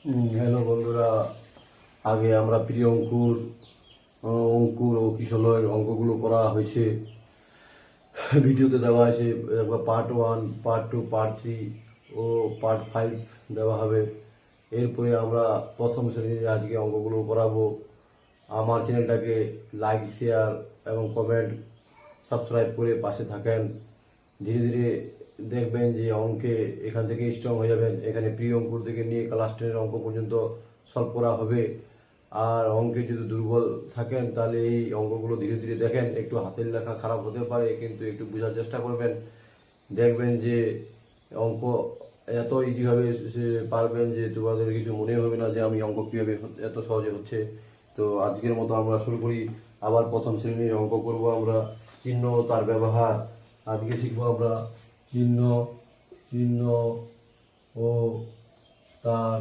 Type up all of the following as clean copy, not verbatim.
Hello বন্ধুরা, আগে আমরা প্রিয় অঙ্কুর ও কিশলয়ের অঙ্কগুলো করা হয়েছে, ভিডিওতে দেওয়া আছে। পার্ট 1, পার্ট 2, পার্ট 3 ও পার্ট 5 দেওয়া হবে। এরপরে আমরা প্রথম শ্রেণীর আজকে অঙ্কগুলো করাবো। আমার চ্যানেলটাকে লাইক, শেয়ার এবং কমেন্ট, সাবস্ক্রাইব করে পাশে থাকেন। ধীরে ধীরে দেখবেন যে অঙ্কে এখান থেকে স্ট্রং হয়ে যাবেন। এখানে প্রি অঙ্কুর থেকে নিয়ে ক্লাস 10-এর অঙ্ক পর্যন্ত সলভ করা হবে। আর অঙ্কে যদি দুর্বল থাকেন তাহলে এই অঙ্কগুলো ধীরে ধীরে দেখেন। একটু হাতের লেখা খারাপ হতে পারে, কিন্তু একটু বোঝার চেষ্টা করবেন। দেখবেন যে অঙ্ক এত ইজিভাবে পারবেন যে তোমাদের কিছু মনে হবে না যে আমি অঙ্ক কীভাবে এত সহজে হচ্ছে। তো আজকের মতো আমরা শুরু করি। আবার প্রথম শ্রেণীর অঙ্ক করব আমরা। চিহ্ন ও তার ব্যবহার আজকে শিখবো আমরা। চিহ্ন চিহ্ন ও তার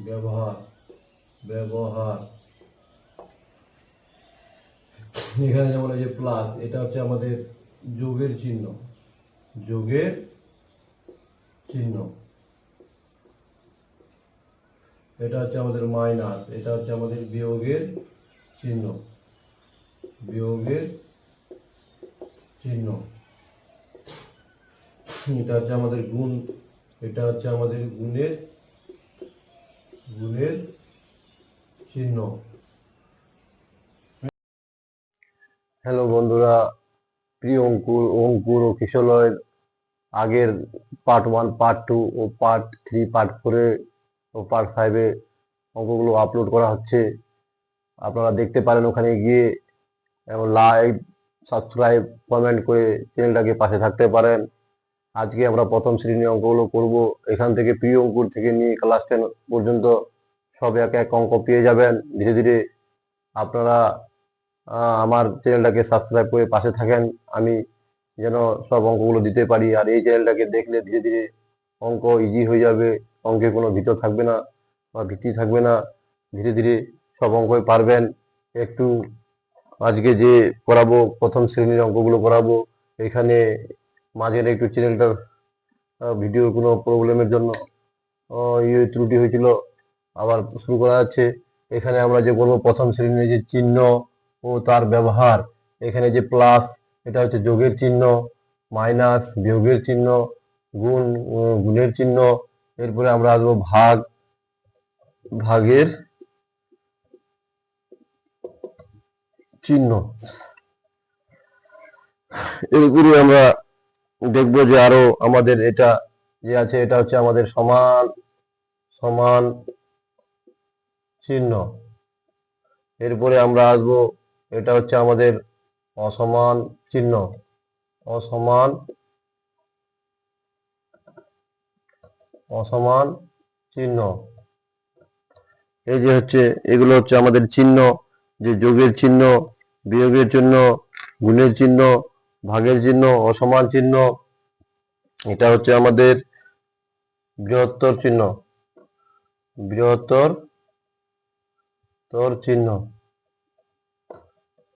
ব্যবহার ব্যবহার এখানে যেমন এই যে প্লাস, এটা হচ্ছে আমাদের যোগের চিহ্ন। যোগের চিহ্ন। এটা হচ্ছে আমাদের মাইনাস, এটা হচ্ছে আমাদের বিয়োগের চিহ্ন। বিয়োগের চিহ্ন। এটা হচ্ছে আমাদের গুণ, এটা হচ্ছে আমাদের গুণের চিহ্ন। হ্যালো বন্ধুরা, প্রিয় অঙ্কুর ও কিশলয়ের আগের পার্ট 1, পার্ট 2 ও পার্ট 3, পার্ট 4 ও পার্ট 5 অঙ্কগুলো আপলোড করা হচ্ছে। আপনারা দেখতে পারেন ওখানে গিয়ে, এবং লাইক, সাবস্ক্রাইব, কমেন্ট করে চ্যানেলটাকে পাশে থাকতে পারেন। আজকে আমরা প্রথম শ্রেণীর অঙ্কগুলো করব। এখান থেকে প্রি অঙ্কুর থেকে নিয়ে ক্লাস 10 পর্যন্ত সব এক এক অঙ্ক পেয়ে যাবেন। ধীরে ধীরে আপনারা আমার চ্যানেলটাকে সাবস্ক্রাইব করে পাশে থাকেন, আমি যেন সব অঙ্কগুলো দিতে পারি। আর এই চ্যানেলটাকে দেখলে ধীরে ধীরে অঙ্ক ইজি হয়ে যাবে। অঙ্কে কোনো ভীত থাকবে না বা ভীতি থাকবে না। ধীরে ধীরে সব অঙ্কই পারবেন। একটু আজকে যে করাবো, প্রথম শ্রেণীর অঙ্কগুলো করাবো। এখানে মাঝের একটু চ্যানেলটার ভিডিওর কোনো প্রবলেমের জন্য ত্রুটি হয়েছিল, আবার শুরু করা যাচ্ছে। এখানে আমরা যে করবো প্রথম শ্রেণীর যে চিহ্ন ও তার ব্যবহার। এখানে যে প্লাস, এটা হচ্ছে যোগের চিহ্ন। মাইনাস বিয়োগের চিহ্ন। গুণের চিহ্ন। এরপরে আমরা আসবো ভাগের চিহ্ন। এরপরে আমরা দেখবো যে আরো আমাদের এটা যে আছে, এটা হচ্ছে আমাদের সমান সমান চিহ্ন। এরপরে আমরা আসবো, এটা হচ্ছে আমাদের অসমান চিহ্ন। অসমান অসমান চিহ্ন। এই যে হচ্ছে, এগুলো হচ্ছে আমাদের চিহ্ন, যে যোগের চিহ্ন, বিয়োগের চিহ্ন, গুণের চিহ্ন, ভাগের চিহ্ন, অসমান চিহ্ন। এটা হচ্ছে আমাদের বৃহত্তর চিহ্ন। বৃহত্তর চিহ্ন।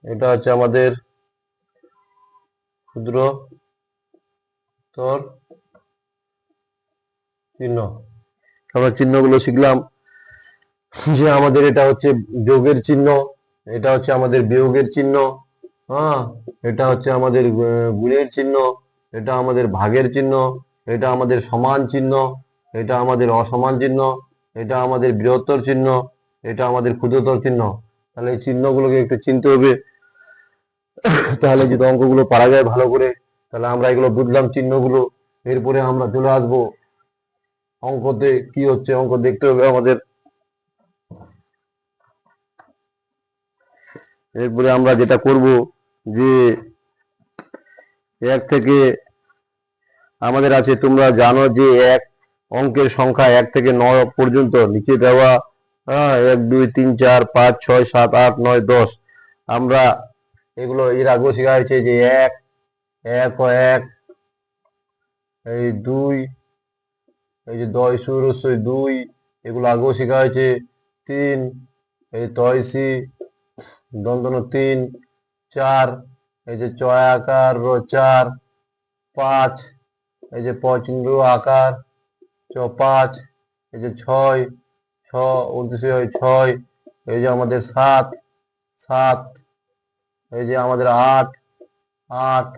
এটা হচ্ছে আমাদের ক্ষুদ্রতর চিহ্ন। আমরা চিহ্নগুলো শিখলাম যে আমাদের এটা হচ্ছে যোগের চিহ্ন, এটা হচ্ছে আমাদের বিয়োগের চিহ্ন, হ্যাঁ, এটা হচ্ছে আমাদের গুণের চিহ্ন, এটা আমাদের ভাগের চিহ্ন, এটা আমাদের সমান চিহ্ন, এটা আমাদের অসমান চিহ্ন, এটা আমাদের বৃহত্তর চিহ্ন, এটা আমাদের ক্ষুদ্রতর চিহ্ন। তাহলে এই চিহ্নগুলোকে একটু চিনতে হবে। তাহলে যদি অঙ্কগুলো পারা যায় ভালো করে, তাহলে আমরা এগুলো বুঝলাম চিহ্নগুলো। এরপরে আমরা চলে আসবো অঙ্কতে কি হচ্ছে। অঙ্ক দেখতে হবে আমাদের। এরপরে আমরা যেটা করব, যে এক থেকে আমাদের আছে, তোমরা জানো যে এক অঙ্কের সংখ্যা 1 থেকে 9 পর্যন্ত নিচে দেওয়া। 1 2 3 4 5 6 7 8 9 10। আমরা এগুলো এর আগেও শেখা হয়েছে, যে এক, এক ও এক, এই দুই, এই যে দয় সুর রস্যই দুই, এগুলো আগেও শেখা হয়েছে। তিন, এই তয়সি দন্তন তিন। চার, এই যে চয় আকার র চার। পাঁচ, এই যে পচিন্দ্র আকার চ পাঁচ। এই যে 6, 29 হয় 6, এই যে আমাদের 7, 7, এই যে আমাদের 8, 8,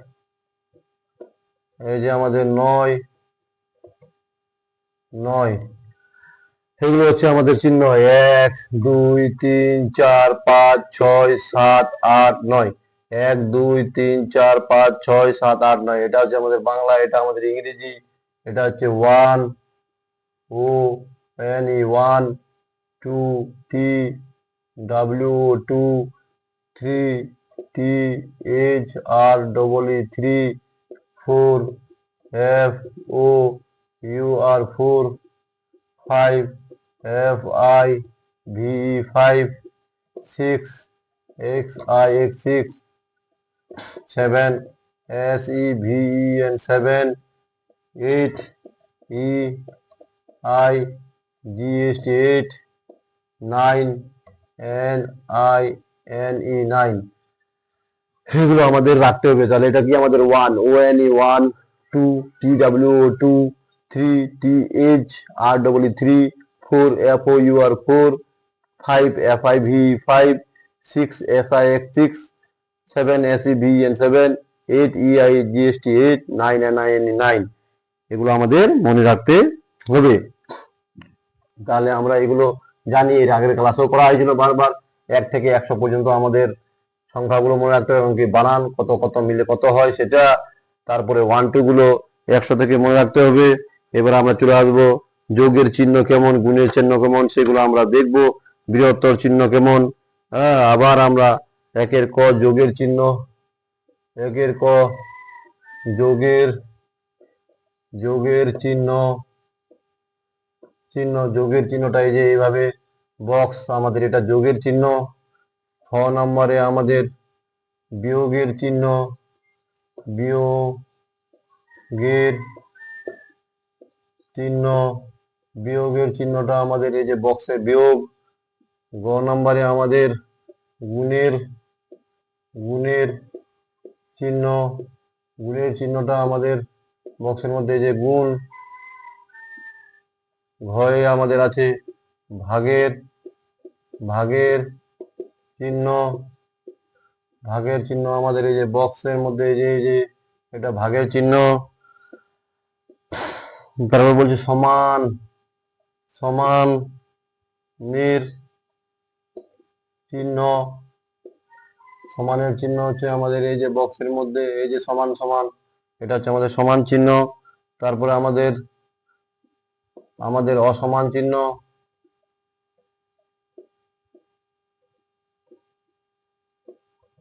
এই যে আমাদের 9, 9। এগুলো হচ্ছে আমাদের চিহ্ন 1, 2, 3, 4, 5, 6, 7, 8, 9। 1, 2, 3, 4, 5, 6, 7, 8, 9। এটা হচ্ছে আমাদের বাংলা, এটা আমাদের ইংরেজি। এটা হচ্ছে 1, O N E 1, 2, T W 2, 3, T H R double E 3, 4, F O U R 4, 5, F I V 5, 6, X I X 6, 7, S E V N 7, 8, E I G S T 8, 9, N I N E 9। এগুলো আমাদের রাখতে হবে। তাহলে এটা কি আমাদের 1, O N E 1, 2, T W 2, 3, T H R double E 3, 4, F O U R 4, 5, F I V 5, 6, S I X 6, 7, S E V N 7, 8, E I G S T 8, 9, N I N E 9। এগুলো আমাদের মনে রাখতে হবে। তাহলে আমরা এগুলো জানি, এর আগের ক্লাসেও করা হয়েছিল বারবার। 1 থেকে 100 পর্যন্ত আমাদের সংখ্যাগুলো মনে রাখতে হবে, এমনকি বানান কত কত মিলে কত হয় সেটা। তারপরে 1, 2 গুলো 100 থেকে মনে রাখতে হবে। এবার আমরা চলে আসবো যোগের চিহ্ন কেমন, গুণের চিহ্ন কেমন, সেগুলো আমরা দেখব। বৃহত্তর চিহ্ন কেমন, আবার আমরা 1-এর ক যোগের চিহ্ন, 1-এর ক যোগের যোগের চিহ্ন, যোগের চিহ্নটা এই যে এইভাবে বক্স, আমাদের এটা যোগের চিহ্ন। 6 নম্বরে আমাদের বিয়োগের চিহ্ন, বিয়োগের চিহ্ন, বিয়োগের চিহ্নটা আমাদের এই যে বক্সে বিয়োগ। গ নম্বরে আমাদের গুণের গুণের চিহ্ন, গুণের চিহ্নটা আমাদের বক্সের মধ্যে এই যে গুণ। ঘয়ে আমাদের আছে ভাগের ভাগের চিহ্ন, ভাগের চিহ্ন আমাদের এই যে বক্সের মধ্যে এই যে এটা ভাগের চিহ্ন। তারপর বলছে সমান, সমানের চিহ্ন, সমানের চিহ্ন হচ্ছে আমাদের এই যে বক্সের মধ্যে এই যে সমান সমান, এটা হচ্ছে আমাদের সমান চিহ্ন। তারপরে আমাদের আমাদের অসমান চিহ্ন,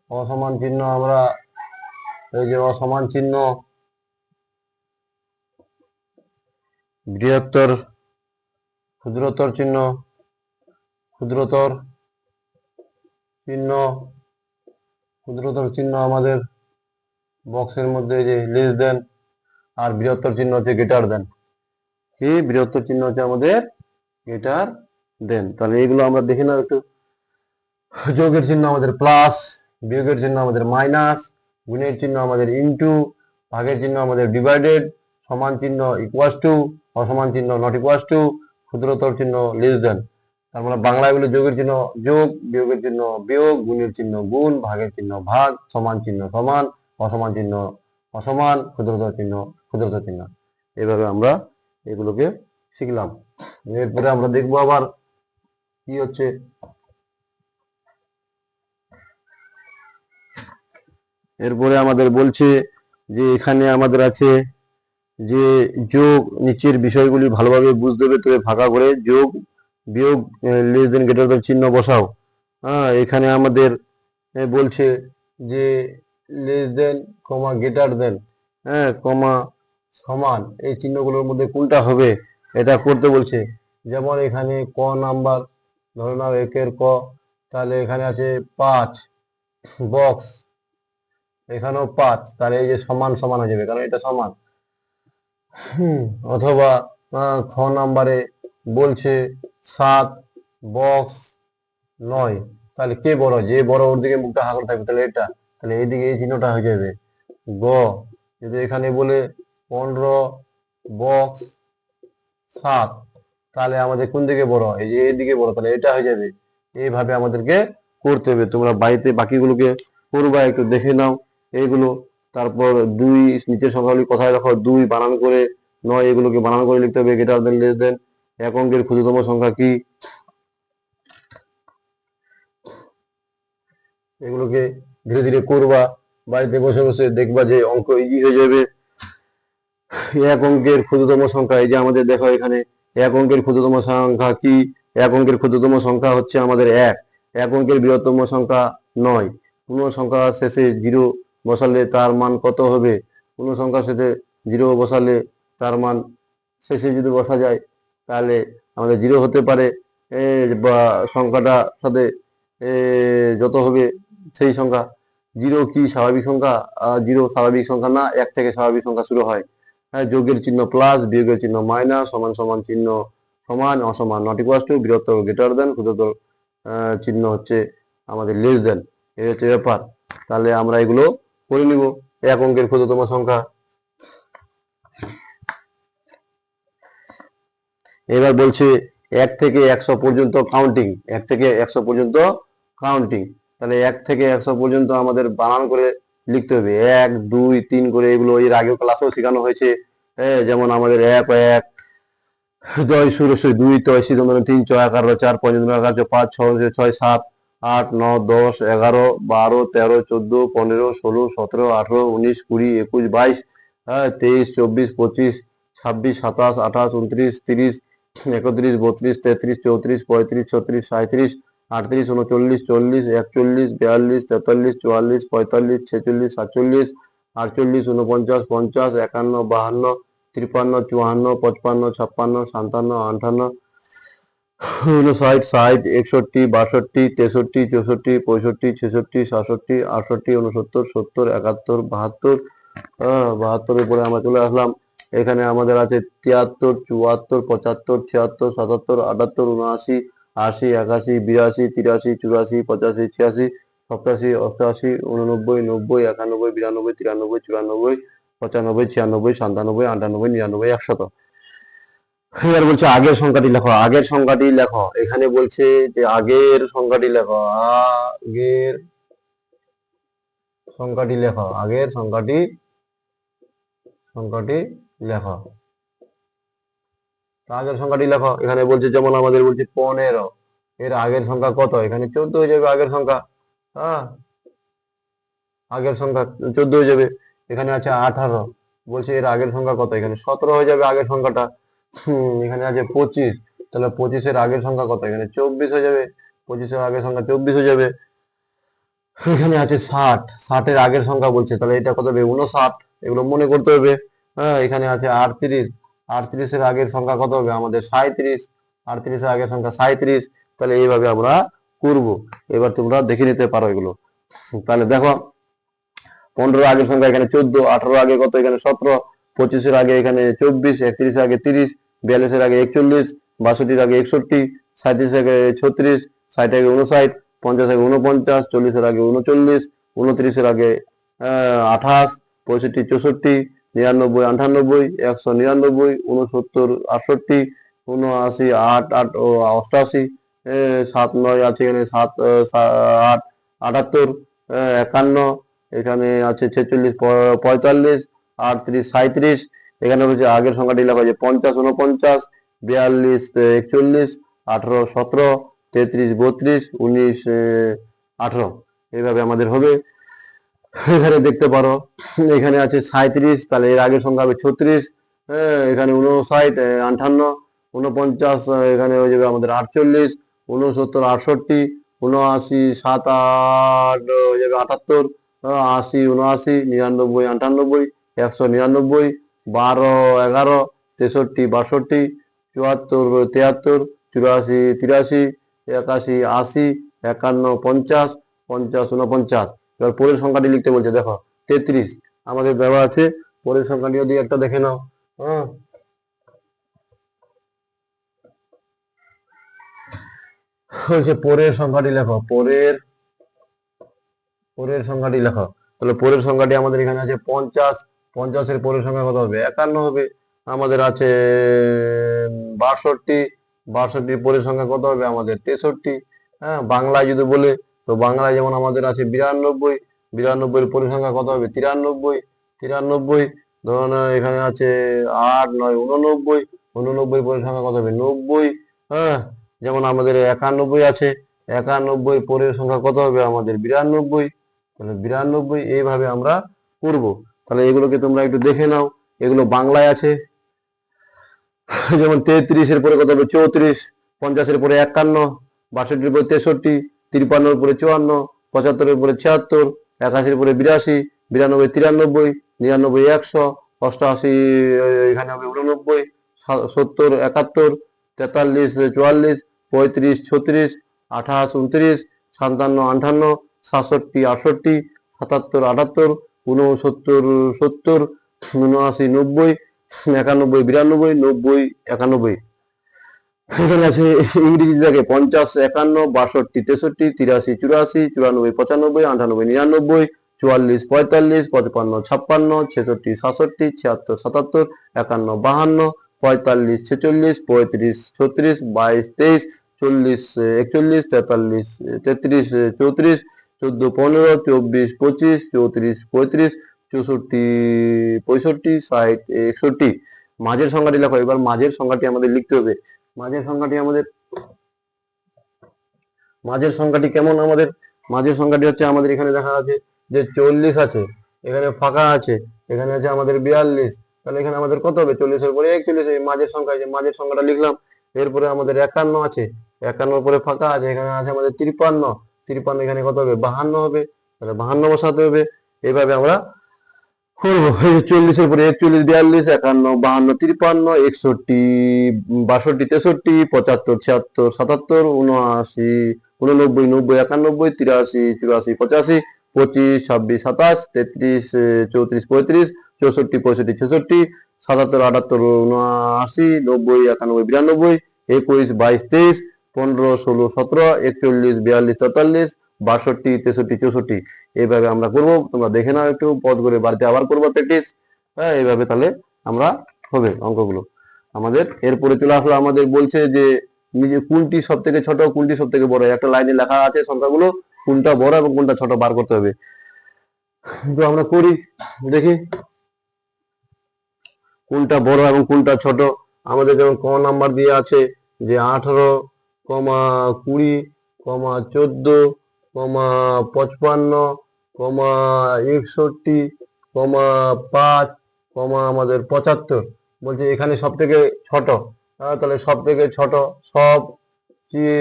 অসমান চিহ্ন আমরা এই যে অসমান চিহ্ন। বৃহত্তর ক্ষুদ্রতর চিহ্ন, ক্ষুদ্রতর চিহ্ন, ক্ষুদ্রতর চিহ্ন আমাদের বক্সের মধ্যে এই যে লেস দেন। আর বৃহত্তর চিহ্ন হচ্ছে গ্রেটার দেন। কি বৃহত্তর চিহ্ন হচ্ছে আমাদের গ্রেটার দেন। তাহলে এইগুলো আমরা দেখে নাও একটু। যোগের চিহ্ন আমাদের প্লাস, বিয়োগের চিহ্ন আমাদের মাইনাস, গুণের চিহ্ন আমাদের ইনটু, ভাগের চিহ্ন আমাদের ডিভাইডেড, সমান চিহ্ন ইকুয়াস টু, অসমান চিহ্ন নট ইকুয়াস টু, ক্ষুদ্রতর চিহ্ন লেস দেন। তার মানে বাংলায় বলে যোগের চিহ্ন যোগ, বিয়োগের চিহ্ন বিয়োগ, গুণের চিহ্ন গুণ, ভাগের চিহ্ন ভাগ, সমান চিহ্ন সমান, অসমান চিহ্ন অসমান, ক্ষুদ্রতর চিহ্ন ক্ষুদ্রতর চিহ্ন। এইভাবে আমরা এগুলোকে শিখলাম। এরপরে আমরা দেখবো আবার কি হচ্ছে। এরপরে আমাদের বলছে যে এখানে আমাদের আছে যে যোগ, নিচের বিষয়গুলি ভালোভাবে বুঝতে হবে, তবে ফাঁকা করে যোগ বিয়োগ লেস দেন গ্রেটার দেন চিহ্ন বসাও। হ্যাঁ, এখানে আমাদের বলছে যে লেস দেন কমা গ্রেটার দেন, হ্যাঁ কমা সমান, এই চিহ্নগুলোর মধ্যে কোনটা হবে এটা করতে বলছে। যেমন এখানে ক নাম্বার, ধরে নাও 1-এর ক, তাহলে এখানে আছে 5 বক্স, এখানেও 5, তাহলে এই যে সমান সমান হয়ে যাবে কারণ এটা সমান। অথবা খ নাম্বারে বলছে 7 বক্স 9, তাহলে কে বড়, যে বড় ওর দিকে মুখটা হাঁ করে থাকবে, তাহলে এটা, তাহলে এইদিকে এই চিহ্নটা হয়ে যাবে গ। যদি এখানে বলে 15 বক্স 7, তাহলে আমাদের কোন দিকে বড়, এই যে এইদিকে বড়, তাহলে এটা হয়ে যাবে। এইভাবে আমাদেরকে করতে হবে। তোমরা বাড়িতে বাকিগুলোকে করবা, একটু দেখে নাও এইগুলো। তারপর 2 নিচের সংখ্যাগুলি কোথায় রাখো, 2 বানান করে, 9 এগুলোকে বানান করে লিখতে হবে। Greater than, less than. এক অঙ্কের ক্ষুদ্রতম সংখ্যা কি, এগুলোকে ধীরে ধীরে করবা। বাড়িতে বসে বসে দেখবা যে অঙ্ক ইজি হয়ে যাবে। এক অঙ্কের ক্ষুদ্রতম সংখ্যা, এই যে আমাদের দেখো এখানে এক অঙ্কের ক্ষুদ্রতম সংখ্যা কি, এক অঙ্কের ক্ষুদ্রতম সংখ্যা হচ্ছে আমাদের এক। এক অঙ্কের বৃহত্তম সংখ্যা 9। পূর্ণ সংখ্যার শেষে 0 বসালে তার মান কত হবে? পূর্ণ সংখ্যার শেষে 0 বসালে তার মান, শেষে যদি বসা যায় তাহলে আমাদের 0 হতে পারে, বা সংখ্যাটার সাথে যত হবে সেই সংখ্যা। 0 কি স্বাভাবিক সংখ্যা? 0 স্বাভাবিক সংখ্যা না, 1 থেকে স্বাভাবিক সংখ্যা শুরু হয়। হ্যাঁ, যোগের চিহ্ন প্লাস, বিয়োগের চিহ্ন মাইনাস, সমান সমান চিহ্ন সমান, অসমান নট ইকুয়াল টু, বৃহত্তর গ্রেটার দেন, ক্ষুদ্রতর চিহ্ন হচ্ছে আমাদের লেস দেন। এই হচ্ছে ব্যাপার। তাহলে আমরা এগুলো করে নিব। এক অঙ্কের ক্ষুদ্রতম সংখ্যা। এবার বলছে 1 থেকে 100 পর্যন্ত কাউন্টিং। 1 থেকে 100 পর্যন্ত কাউন্টিং। তাহলে 1 থেকে 100 পর্যন্ত আমাদের বানান করে লিখতে হবে। 1 2 3 করে, এগুলো এর আগেও ক্লাসেও শেখানো হয়েছে। যেমন আমাদের 1 1 জয় সুরেশ্বর, 2 তয় সিদমন, 3 ছয় 11, 4 5 11, 5 6 6 7 8 9 10 11 12 13 14 15 16 17 18 19 20 21 22, 23 24 25 26 27 28 29 30 31 32 33 34 35 36 37 38 39 40 41 42 43 44 45 46 47 48 49 50 51 52 53 54 55 56 57 58 59 60 61 62 63 64 65 66 67 68 69 70 71 72। 72 পরে আমরা চলে আসলাম। এখানে আমাদের আছে 73 74 75 76 77 78 79 80 81 82 83 84 85 86 87 88 89 90 91 92 93 94 95 96 97 98 99 100। এবার বলছে আগের সংখ্যাটি লেখো, আগের সংখ্যাটি লেখো। এখানে বলছে যে আগের সংখ্যাটি লেখো, আগের সংখ্যাটি লেখো, আগের সংখ্যাটি লেখো। আগের সংখ্যাটি লেখো। এখানে বলছে, যেমন আমাদের বলছে 15, এর আগের সংখ্যা কত? এখানে 14 হয়ে যাবে আগের সংখ্যা। হ্যাঁ, আগের সংখ্যা 14 হয়ে যাবে। এখানে আছে 18, বলছে এর আগের সংখ্যা কত? এখানে 17 হয়ে যাবে আগের সংখ্যাটা। এখানে আছে 25, তাহলে 25 এর আগের সংখ্যা কত? এখানে 24 হয়ে যাবে। 25 এর আগের সংখ্যা 24 হয়ে যাবে। এখানে আছে 60, 60 এর আগের সংখ্যা বলছে, তাহলে এটা কত হবে? 59। এগুলো মনে করতে হবে। হ্যাঁ, এখানে আছে 38, 38 এর আগের সংখ্যা কত হবে? আমাদের 37। 38 এর আগের সংখ্যা 37। তাহলে এইভাবে আমরা করব। এবার তোমরা দেখে নিতে পারো এগুলো। তাহলে দেখো, 15 আগের সংখ্যা এখানে 14, 18 আগে কত? এখানে 17, 25 এর আগে এখানে 24, 31 এর আগে 30, 42 এর আগে 41, 62 এর আগে 61, 37 এর আগে 36, 60 এর আগে 59, 50 এর আগে 49, 40 এর আগে 39, 29 এর আগে 28, 65 64, 99 98, 199, 69 68, 79 8 8 ও 88, 7 9 আছে এখানে 7 8 78, 51, এখানে আছে 46 45, 38 37। এখানে হচ্ছে আগের সংখ্যাটি লেখা হয়েছে 50 49, 42 41, 18 17, 33 32, 19 18। এইভাবে আমাদের হবে। এখানে দেখতে পারো, এখানে আছে 37, তাহলে এর আগের সংখ্যা হবে 36। এখানে 59 58, 49 এখানে হয়ে যাবে আমাদের 48, 69 68, 79 7 8 হয়ে যাবে 78, 80 79, 99 98, 199, 12 11, 63 62, 74 73, 84 83, 81 80, 51 50, 50 49। এবার পরের সংখ্যাটি লিখতে বলছে, দেখো 33 আমাদের দেওয়া আছে। পরের সংখ্যাটি যদি একটা দেখে নাও। হ্যাঁ, বলছে পরের সংখ্যাটি লেখো, পরের সংখ্যাটি লেখো। তাহলে পরের সংখ্যাটি আমাদের এখানে আছে 50, 50 এর পরের সংখ্যা কত হবে? 51 হবে। আমাদের আছে 62, 62 পরের সংখ্যা কত হবে আমাদের 63। হ্যাঁ, বাংলায় যদি বলে তো বাংলায় যেমন আমাদের আছে 92, 92 এর পরের সংখ্যা কত হবে 93, 93। ধরুন এখানে আছে 8, 9, 89, 89 পরের সংখ্যা কত হবে 90। হ্যাঁ, যেমন আমাদের 91 আছে, 91 পরের সংখ্যা কত হবে আমাদের 92। তাহলে 92 এইভাবে আমরা করব। তাহলে এগুলোকে তোমরা একটু দেখে নাও, এগুলো বাংলায় আছে। যেমন 33 এর পরে কত হবে 34, 50 এর পরে 51, 62 এর পরে 63, 53 এর পরে 54, 75 এর পরে 76, 81 এর পরে 82, 92 93, 99 100, 88 এখানে হবে 89, 70 71, 43 44, 35 36, 28 29, 57 58, 67 68, 77 78, 69 70, 79 90, 91 92, 90 91। এখানে আছে ইংরেজি থাকে 50 51, 62 63, 83 84, 94 95, 98 99, 44 45, 55 56, 66 67, 76 77, 51 52, 45 46, 35 36, 22 23, 40 41, 43 33 34, 14 15, 24 25, 34 35, 64 65, 60 61। মাঝের সংখ্যাটি লেখো। এবার মাঝের সংখ্যাটি আমাদের লিখতে হবে। মাঝের সংখ্যাটি কেমন আমাদের? মাঝের সংখ্যাটি হচ্ছে আমাদের এখানে দেখা আছে যে 40 আছে, এখানে ফাঁকা আছে, এখানে আছে আমাদের 42। তাহলে এখানে আমাদের কত হবে 40 এর পরে 41, এই মাঝের সংখ্যা, যে মাঝের সংখ্যাটা লিখলাম। এরপরে আমাদের 51 আছে, 51 পরে ফাঁকা আছে, এখানে আছে আমাদের 53, 53 এখানে কত হবে 52 হবে, তাহলে 52 বসাতে হবে। এইভাবে আমরা করবো। 40 এর পরে 41 42 51 52 53 61 62 63 75 76 77 79 89 90 91 83 84 85 25 26 27 33 34 35 64 65 66 77 78 79 90 91 92 21 22 23 15 16 17 41 42 43 62 63 64। এইভাবে আমরা করব, তোমরা দেখে নাও একটু পজ করে, বাড়িতে আবার করবো প্র্যাকটিস। হ্যাঁ, এইভাবে তাহলে আমরা হবে অঙ্কগুলো আমাদের। এরপরে চলে আসলো, আমাদের বলছে যে নিজে কোনটি সব থেকে ছোট কোনটি সব থেকে বড়, একটা লাইনে লেখা আছে সংখ্যাগুলো, কোনটা বড় এবং কোনটা ছোট বার করতে হবে। তো আমরা করি, দেখি কোনটা বড় এবং কোনটা ছোট। আমাদের যেমন ক নাম্বার দিয়ে আছে যে 18, 20, 14, 55, 61, 5, আমাদের 75। বলছে এখানে সব থেকে ছোট। তাহলে সব থেকে ছোট, সবচেয়ে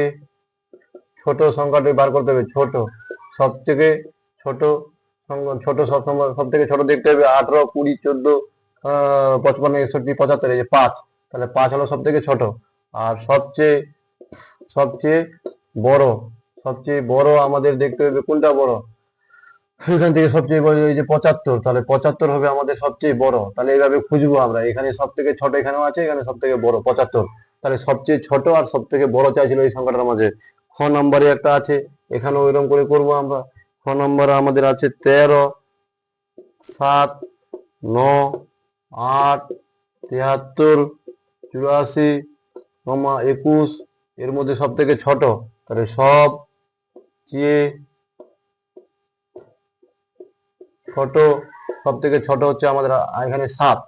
ছোট সংখ্যাটি বার করতে হবে। ছোট, সব থেকে ছোট ছোট সব থেকে ছোট দেখতে হবে 18, 20, 14, 55, 61, 75, এই যে 5। তাহলে 5 হলো সব থেকে ছোট। আর সবচেয়ে বড়, সবচেয়ে বড় আমাদের দেখতে হবে কোনটা বড়। এখান থেকে সবচেয়ে বড় এই যে 75, তাহলে 75 হবে আমাদের সবচেয়ে বড়। তাহলে এইভাবে খুঁজবো আমরা, এখানে সব থেকে ছোট এখানেও আছে, এখানে সব থেকে বড় 75। তাহলে সবচেয়ে ছোট আর সব থেকে বড় চাইছিল এই সংখ্যাটার মাঝে। খ নম্বরে একটা আছে, এখানেও এরকম করে করবো আমরা। খ নম্বরে আমাদের আছে 13, 7, 9, 8, 73, 84, 21 এর মধ্যে সব থেকে ছোট। তাহলে সবচেয়ে ছোট, সব থেকে ছোট হচ্ছে আমাদের এখানে 7,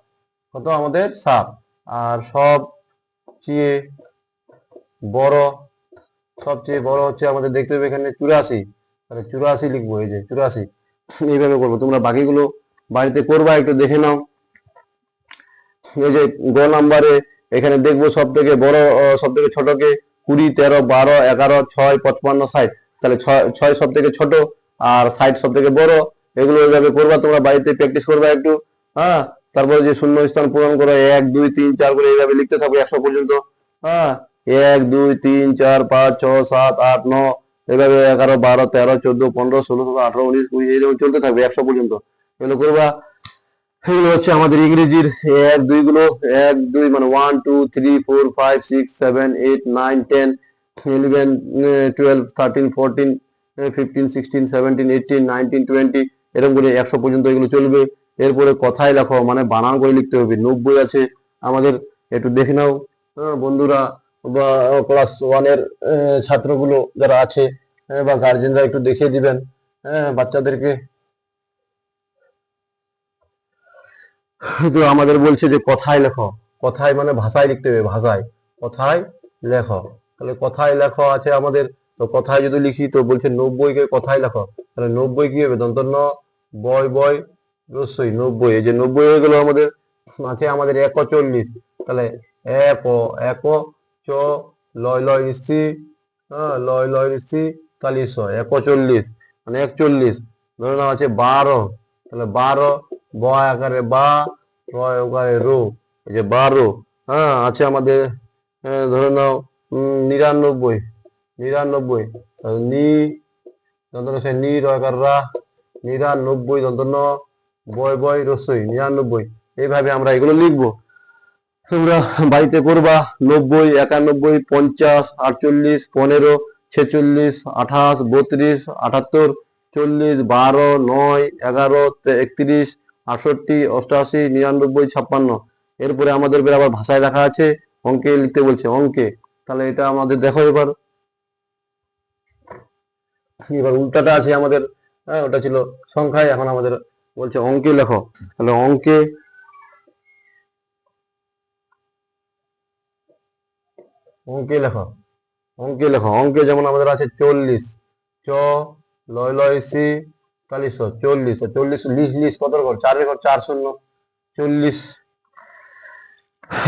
কত আমাদের 7। আর সবচেয়ে বড়, সবচেয়ে বড় হচ্ছে আমাদের দেখতে হবে এখানে 84, তাহলে 84 লিখবো, এই যে 84। এইভাবে করবো, তোমরা বাকিগুলো বাড়িতে করবা, একটু দেখে নাও। এই যে গ নাম্বারে এখানে দেখবো সব থেকে বড় সব থেকে ছোটকে 20, 13, 12, 11, 6, 55, 60। তাহলে 6 সব থেকে ছোট আর 60 সব থেকে বড়। এগুলো এইভাবে করবা, তোমরা বাড়িতে প্র্যাকটিস করবা একটু। হ্যাঁ, তারপরে যে শূন্য স্থান পূরণ করো 1 2 3 4 করে এইভাবে লিখতে থাকবে 100 পর্যন্ত। হ্যাঁ, 1 2 3 4 5 6 7 8 9 এইভাবে 11 12 13 14 15 16 17 18 19 20 এইরকম চলতে থাকবে 100 পর্যন্ত। এগুলো করবা। এগুলো হচ্ছে আমাদের ইংরেজির 1 2 গুলো, 1 2 মানে 1 2 3 4 5 6 7 8 9 10 11 12 13 14 15 16 17 18 19 20 এরকম করে 100 পর্যন্ত এগুলো চলবে। এরপরে কথায় লেখো, মানে বানান করে লিখতে হবে। 90 আছে আমাদের, একটু দেখে নাও বন্ধুরা। বা ক্লাস ওয়ানের ছাত্রগুলো যারা আছে বা গার্জেনরা একটু দেখিয়ে দিবেন বাচ্চাদেরকে। তো আমাদের বলছে যে কথায় লেখো, কথায় মানে ভাষায় লিখতে হবে, ভাষায় কথায় লেখো। তাহলে কথায় লেখো আছে আমাদের, তো কথায় যদি লিখি তো বলছে 90 কে কথায় লেখো। তাহলে 90 কি হবে? দন্ত ন, বয় বয় রস্যই 90। এই যে 90 হয়ে গেল আমাদের। আছে আমাদের 41। তাহলে এক এক চ লয় লয় নিশ্চি, হ্যাঁ লয় লয় নিশ্চি 41, 41 মানে 41। ধরে নাও আছে 12, তাহলে 12 ব আকারে বা, রয় আকারে রো, এই যে 12। হ্যাঁ আছে আমাদের ধরে নাও 99, 99 নি যন্ত্রণা সে নি রয়কার রা, 99 যন্ত্রণা বয় বয় রসই 99। এইভাবে আমরা এগুলো লিখবো। তোমরা বাড়িতে করবা। 90, 91, 50, 48, 15, 46, 28, 32, 78, 40, 12, 9, 11, 31, 68, 88, 99, 56। এরপরে আমাদের আবার ভাষায় লেখা আছে, অঙ্কে লিখতে বলছে, অঙ্কে। তাহলে এটা আমাদের দেখো এবার। এবার উল্টাটা আছে আমাদের, হ্যাঁ ওটা ছিল সংখ্যায়, এখন আমাদের বলছে অঙ্কে লেখো। তাহলে অঙ্কে, অঙ্কে লেখো, অঙ্কে লেখো। অঙ্কে যেমন আমাদের আছে 40, চ লয় লয় সি 40, 40, 40 লিস লিস কত ঘর? 4 ঘর, 4 শূন্য 40।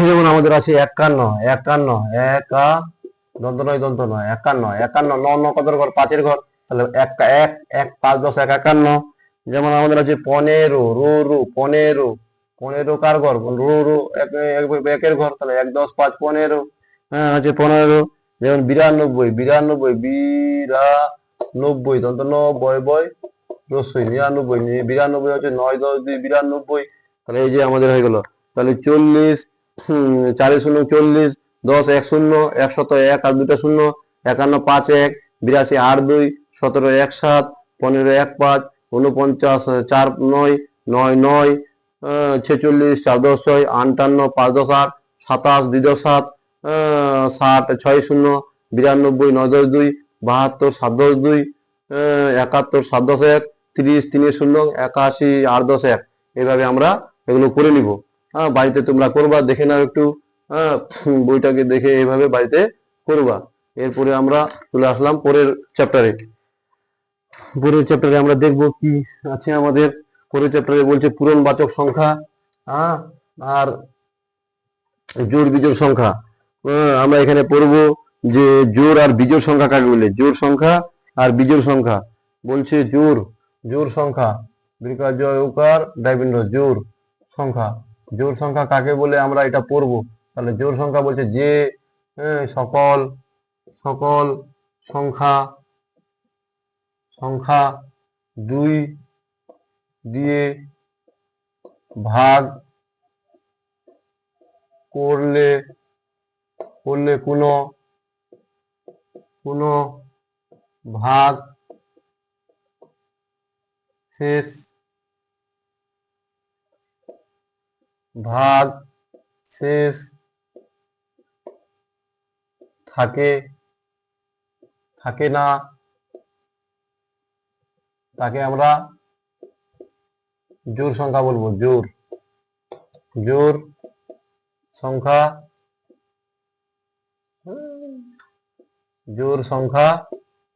যেমন আমাদের আছে 51, 51 একা দন্ত নয়, দন্ত নয় 51, 51 ন ন কত ঘর? 5 ঘর। তাহলে এক এক এক 5 10 1 51। যেমন আমাদের আছে 15, রো রো 15, 15 কার ঘর? রো রো একের ঘর। তাহলে 1 10 5 15। হ্যাঁ আছে 15। যেমন 92, 92 92 দন্ত ন বয় বয় রসই 99, 92 হচ্ছে 9 10 2 92। তাহলে এই যে আমাদের হয়ে গেল। তাহলে 40, 4 শূন্য 40, 10 1 শূন্য 100 1 আর 2টা শূন্য, 51 5 1, 82 8 2, 17 1 7, 15 1 5, 49 4 9, 9 9, 46 4 10 6, 58 5 10 8, 27 2 10 7, 60 6 0, 92 9 10 2, 72 7 10 2, 71 7 10 1, 30 3 0, 81 8 10 1। এইভাবে আমরা এগুলো করে নিব। হ্যাঁ বাড়িতে তোমরা করবা, দেখে নাও একটু। হ্যাঁ বইটাকে দেখে এইভাবে বাড়িতে করবা। এরপরে আমরা চলে আসলাম পরের চ্যাপ্টারে। পরের চ্যাপ্টারে আমরা দেখব কি আছে আমাদের। পরের চ্যাপ্টারে বলছে পূরণবাচক সংখ্যা, হ্যাঁ আর জোড় বিজোড় সংখ্যা। আমরা এখানে পড়বো যে জোড় আর বিজোড় সংখ্যা কাকে বলে। জোড় সংখ্যা আর বিজোড় সংখ্যা। বলছে জোড়, জোড় সংখ্যা বিকার জয় উকার ডাইবিন্দ জোড় সংখ্যা। জোড় সংখ্যা কাকে বলে আমরা এটা পড়বো। তাহলে জোড় সংখ্যা বলছে যে সকল সকল সংখ্যা সংখ্যা 2 দিয়ে ভাগ করলে করলে কোনো কোনো ভাগ শেষ ভাগ শেষ থাকে থাকে না, তাকে আমরা জোড় সংখ্যা বলবো। জোড় জোড় সংখ্যা, জোড় সংখ্যা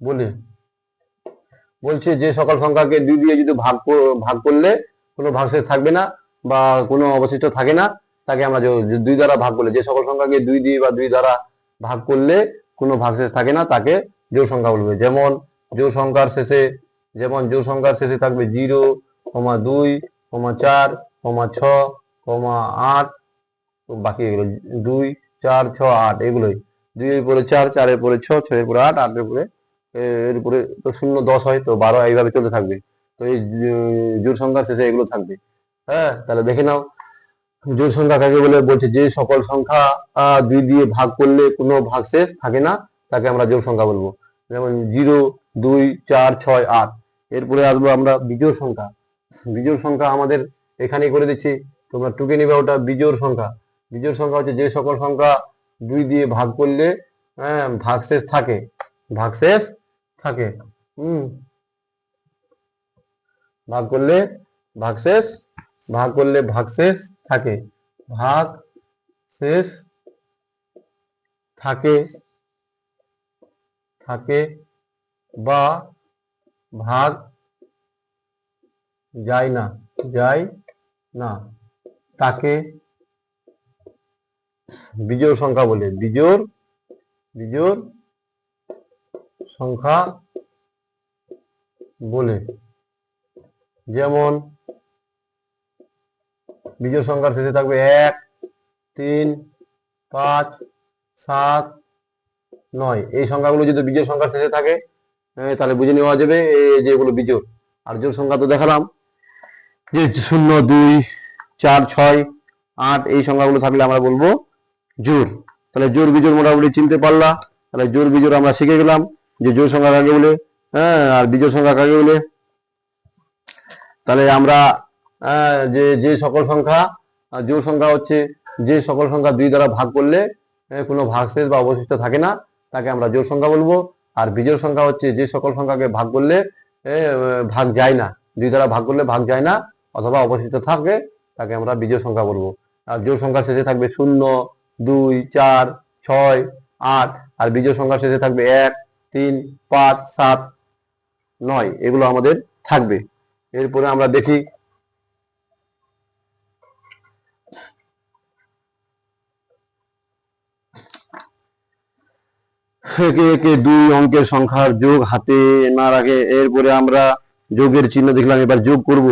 বলি। বলছে যে সকল সংখ্যাকে 2 দিয়ে যদি ভাগ করলে কোনো ভাগশেষ থাকবে না বা কোনো অবশিষ্ট থাকে না, তাকে আমরা 2 দ্বারা ভাগ করলে, যে সকল সংখ্যাকে 2 দিয়ে বা 2 দ্বারা ভাগ করলে কোনো ভাগশেষ থাকে না, তাকে জোড় সংখ্যা বলবে। যেমন জোড় সংখ্যার শেষে, যেমন জোড় সংখ্যার শেষে থাকবে 0, 2, 4, 6, 8, বাকি এগুলো 2 4 6 8 এগুলোই। 2 এর পরে 4, 4 এর পরে 6, 6 এর পরে 8, 8 এর পরে এর উপরে তো 0 10 হয়, তো 12 এইভাবে চলতে থাকবে। তো এই জোড় সংখ্যার শেষে এগুলো থাকবে। হ্যাঁ তাহলে দেখে নাও জোড় সংখ্যা কাকে বলে। বলছে যে সকল সংখ্যা 2 দিয়ে ভাগ করলে কোনো ভাগশেষ থাকে না, তাকে আমরা জোড় সংখ্যা বলবো। যেমন 0 2 4 6 8। এরপরে আসবো আমরা বিজোড় সংখ্যা। বিজোড় সংখ্যা আমাদের এখানেই করে দিচ্ছি, তোমরা টুকে নিবে ওটা। বিজোড় সংখ্যা, বিজোড় সংখ্যা হচ্ছে যে সকল সংখ্যা 2 দিয়ে ভাগ করলে ভাগশেষ থাকে, ভাগশেষ থাকে। ভাগ করলে ভাগশেষ, ভাগ করলে ভাগশেষ থাকে, ভাগ শেষ থাকে, থাকে বা ভাগ যায় না, যায় না, তাকে বিজোড় সংখ্যা বলে, বিজোড় বিজোড় সংখ্যা বলে। যেমন বিজোড় সংখ্যার শেষে থাকবে 1, 3, 5, 7, 9। এই সংখ্যাগুলো যদি বিজোড় সংখ্যার শেষে থাকে তাহলে বুঝে নেওয়া যাবে যে এগুলো বিজোড়। আর জোড় সংখ্যা তো দেখালাম যে 0, 2, 4, 6, 8 এই সংখ্যাগুলো থাকলে আমরা বলবো জোড়। তাহলে জোড় বিজোড় মোটামুটি চিনতে পারলা। তাহলে জোড় বিজোড় আমরা শিখে গেলাম যে জোড় সংখ্যা কাকে বলে, আর বিজোড় সংখ্যা কাকে বলে। তাহলে আমরা যে সকল সংখ্যা, জোড় সংখ্যা হচ্ছে যে সকল সংখ্যা 2 দ্বারা ভাগ করলে কোনো ভাগশেষ বা অবশিষ্ট থাকে না, তাকে আমরা জোড় সংখ্যা বলবো। আর বিজোড় সংখ্যা হচ্ছে যে সকল সংখ্যাকে ভাগ করলে ভাগ যায় না, 2 দ্বারা ভাগ করলে ভাগ যায় না অথবা অবশিষ্ট থাকে, তাকে আমরা বিজোড় সংখ্যা বলবো। আর জোড় সংখ্যার শেষে থাকবে 0, 2, 4, 6, 8। আর বিজোড় সংখ্যার শেষে থাকবে 1, 3, 5, 7, 9। এগুলো আমাদের থাকবে। এরপরে আমরা দেখি একে একে 2 অঙ্কের সংখ্যার যোগ হাতে না রাখে। এরপরে আমরা যোগের চিহ্ন দেখলাম, এবার যোগ করব।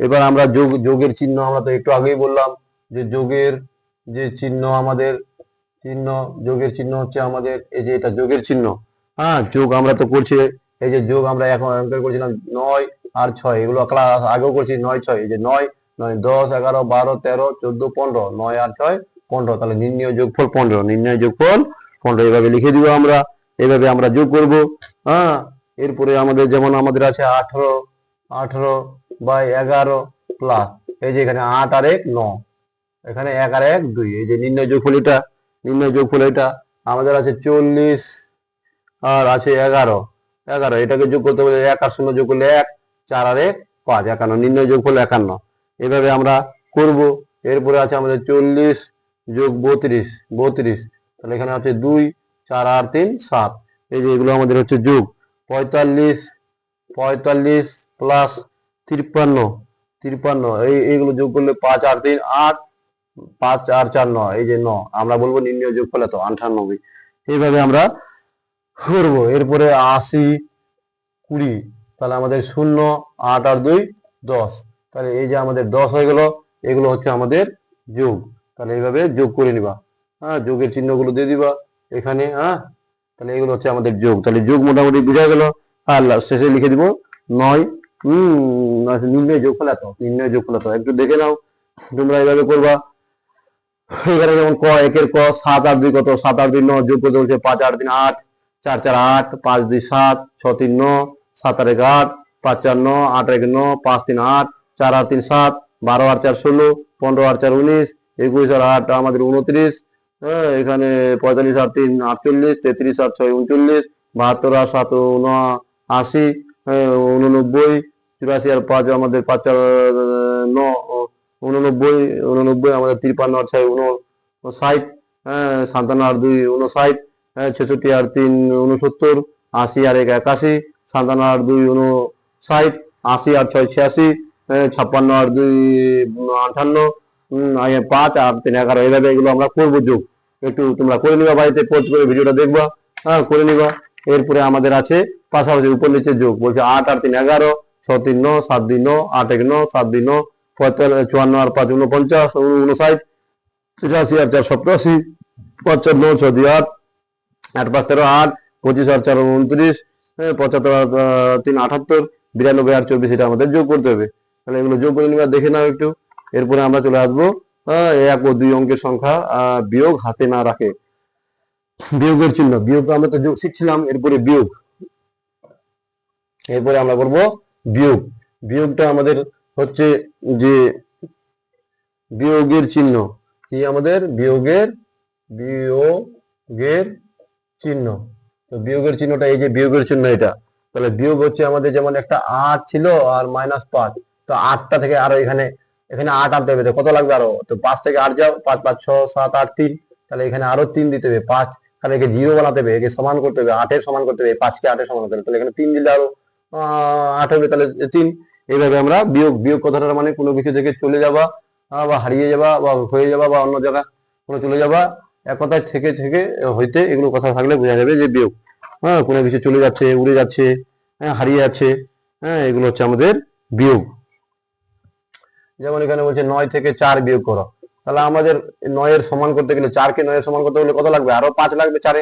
এবার আমরা যোগের চিহ্ন আমরা তো একটু আগেই বললাম যে যোগের যে চিহ্ন, আমাদের চিহ্ন, যোগের চিহ্ন হচ্ছে আমাদের এই যে এটা যোগের চিহ্ন। যোগ আমরা তো করছি, এই যে যোগ আমরা এখন অঙ্কের করছিলাম 9 আর 6, এগুলো ক্লাস আগেও করছি 9, 6, এই যে 9, 9, 10, 11, 12, 13, 14, 15, 9 আর 6, 15। তাহলে নির্ণয় যোগফল 15, নির্ণয় যোগফল 15 এভাবে লিখে দিব আমরা, এভাবে আমরা যোগ করব। এরপরে আমাদের যেমন আমাদের আছে 18, 18/11 প্লাস এই যে এখানে 8 আর 1 9, এখানে 1 আর 1 2, এই যে নির্ণয় যোগফল এটা, নির্ণয় যোগফল এটা। আমাদের আছে 40 আর আছে 11, এটাকে যোগ করতে বলে 1 আর 0 যোগ করলে 1, 4 আর 1 5, 51, নির্ণয় যোগফল 51। এভাবে আমরা করব। এরপরে আছে আমাদের 40 যোগ 32, তাহলে এখানে আছে 2, 4 আর 3 7, এই যে এগুলো আমাদের হচ্ছে যোগ। 45 প্লাস 53, এইগুলো যোগ করলে 5 আর 3 8, 5 আর 4 9, এই যে 9, আমরা বলবো নির্ণয় যোগফল এত 98। এইভাবে আমরা করব। এরপরে 80, 20, তাহলে আমাদের 0, 8 আর 2 10, তাহলে এই যে আমাদের 10 হয়ে গেল। এগুলো হচ্ছে আমাদের যোগ। তাহলে এইভাবে যোগ করে নিবা, যোগের চিহ্নগুলো দিয়ে দিবা এখানে। তাহলে এগুলো হচ্ছে আমাদের যোগ। তাহলে যোগ মোটামুটি বোঝা গেল। আর শেষে লিখে দিব 9, নির্ণয় যোগফল এত, নির্ণয় যোগফল এত। একটু দেখে নাও, তোমরা এইভাবে করবা। এখানে যেমন একের 7 আর 2 কত, 7 আর 2 9, যোগ করতে বলছে 5 আর 3 8, 4 4 8, 5 2 7, 6 3 9, 7 আর 1 8, 5 4 9, 8 1 9, 5 3 8, 4 আর 3 7, 12 আর 4 16, 15 আর 4 19, 21 আর 8 আমাদের 29, এখানে 45 আর 3 48, 33 আর 6 39, 72 আর 7 79, 89, 84 আর 5 আমাদের 5 4 9 89, আমাদের 53 আর 6 59, 57 আর 2 59, 66 আর 3 69, 80 আর 1 81, 57 আর 2 59, 80 আর 6 86, 56 আর 2 58, 5 আর 3 11। এইভাবে এগুলো আমরা করবো যোগ। একটু তোমরা করে নিবা বাড়িতে, পোস্ট করে ভিডিওটা দেখবা, করে নিবা। এরপরে আমাদের আছে পাশাপাশি উপর নিচে যোগ, বলছে 8 আর 3 11, 6 3 9, 7 2 9, 8 1 9, 7 2 9, 54 আর 5 49, 59, 83 আর 4 87, 5 4 9, 6 2 8, 8 5 13 8, 25 আর 4 29, 75 আর 3 78, 92 আর 24, এটা আমাদের যোগ করতে হবে। তাহলে এগুলো যোগ করে নিবা, দেখে নাও একটু। এরপরে আমরা চলে আসবো 1 ও 2 অঙ্কের সংখ্যা বিয়োগ হাতে না রাখে। বিয়োগের চিহ্ন, বিয়োগ আমরা তো যোগ শিখছিলাম, এরপরে বিয়োগ। এরপরে আমরা করবো বিয়োগ। বিয়োগটা আমাদের হচ্ছে যে বিয়োগের চিহ্ন কি, আমাদের বিয়োগের বিয়োগের চিহ্ন। তো বিয়োগের চিহ্নটা এই যে বিয়োগের চিহ্ন এটা, তাহলে বিয়োগ হচ্ছে আমাদের যেমন একটা 8 ছিল আর -5, তো 8টা থেকে আরো এখানে এখানে 8 আনতে হবে, তো কত লাগবে আরো, তো 5 থেকে 8 যাও, 5 5 6 7 8 3, তাহলে এখানে আরো 3 দিতে হবে, 5, তাহলে একে 0 বানাতে হবে, একে সমান করতে হবে, 8 এর সমান করতে হবে, 5 কে 8 এর সমান করতে হবে, তাহলে এখানে 3 দিলে আরো 8 হবে, তাহলে 3। এইভাবে আমরা বিয়োগ বিয়োগ কথাটার মানে কোনো কিছু থেকে চলে যাবা বা হারিয়ে যাবা বা হয়ে যাবা বা অন্য জায়গা কোনো চলে যাবা, এক কথায় থেকে থেকে হইতে, এগুলো কথা থাকলে বোঝা যাবে যে বিয়োগ। হ্যাঁ, কোনো কিছু চলে যাচ্ছে, উড়ে যাচ্ছে, হ্যাঁ, হারিয়ে যাচ্ছে, হ্যাঁ, এগুলো হচ্ছে আমাদের বিয়োগ। যেমন এখানে বলছে 9 থেকে 4 বিয়োগ করো, তাহলে আমাদের 9 এর সমান করতে গেলে, 4 কে 9 এর সমান করতে গেলে কত লাগবে, আরো 5 লাগবে, 4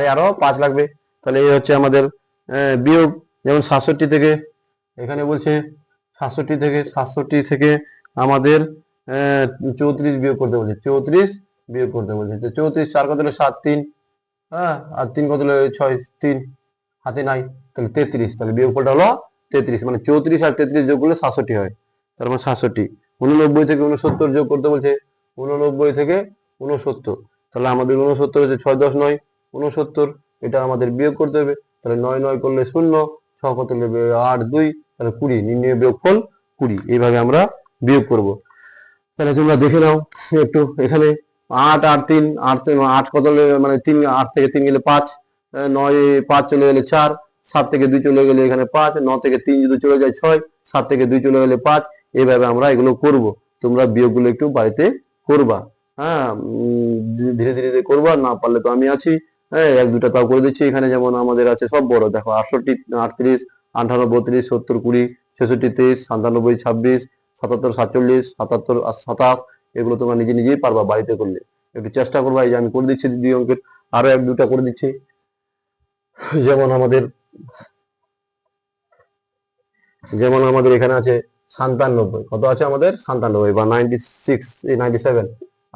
এ আরো 5 লাগবে, তাহলে এই হচ্ছে আমাদের বিয়োগ। যেমন 67 থেকে, এখানে বলছে 67 থেকে আমাদের 34 বিয়োগ করতে বলছে, 34 বিয়োগ করতে বলছে, তো 34 4 কত হলো 7 3, হ্যাঁ, আর 3 কত হলো 6 3, হাতে নাই, তাহলে 33, তাহলে বিয়োগফলটা হলো 33, মানে 34 আর 33 যোগ করলে 67 হয়, তার মানে 67। 89 থেকে 69 যোগ করতে বলছে, 89 থেকে 69, তাহলে আমাদের 69 হচ্ছে 6 10 9 69, এটা আমাদের বিয়োগ করতে হবে, তাহলে 9 9 করলে 0, 6 কত নেবে 8 2, তাহলে 20, নির্ণয় বিয়োগফল 20। এইভাবে আমরা বিয়োগ করব। তাহলে তোমরা দেখে নাও একটু, এখানে 8 আর 3, 8 কত মানে 3, 8 থেকে 3 গেলে 5, 9 5 চলে গেলে 4, 7 থেকে 2 চলে গেলে এখানে 5, 9 থেকে 3 যদি চলে যায় 6, 7 থেকে 2 চলে গেলে 5, এইভাবে আমরা এগুলো করব। তোমরা বিয়োগগুলো একটু বাড়িতে করবা, হ্যাঁ, ধীরে ধীরে করবা, না পারলে তো আমি আছি, হ্যাঁ, এক দুটা তাও করে দিচ্ছি। এখানে যেমন আমাদের আছে সব বড়, দেখো 68 38 58 32 70 20 66 23 97 26 77 47 77 27, এগুলো তোমরা নিজে নিজেই পারবা বাড়িতে করলে, একটু চেষ্টা করবা। এই যে আমি করে দিচ্ছি দুই অঙ্কের, আরো এক দুটা করে দিচ্ছি। যেমন আমাদের এখানে আছে 97, কত আছে আমাদের 97 বা 96 97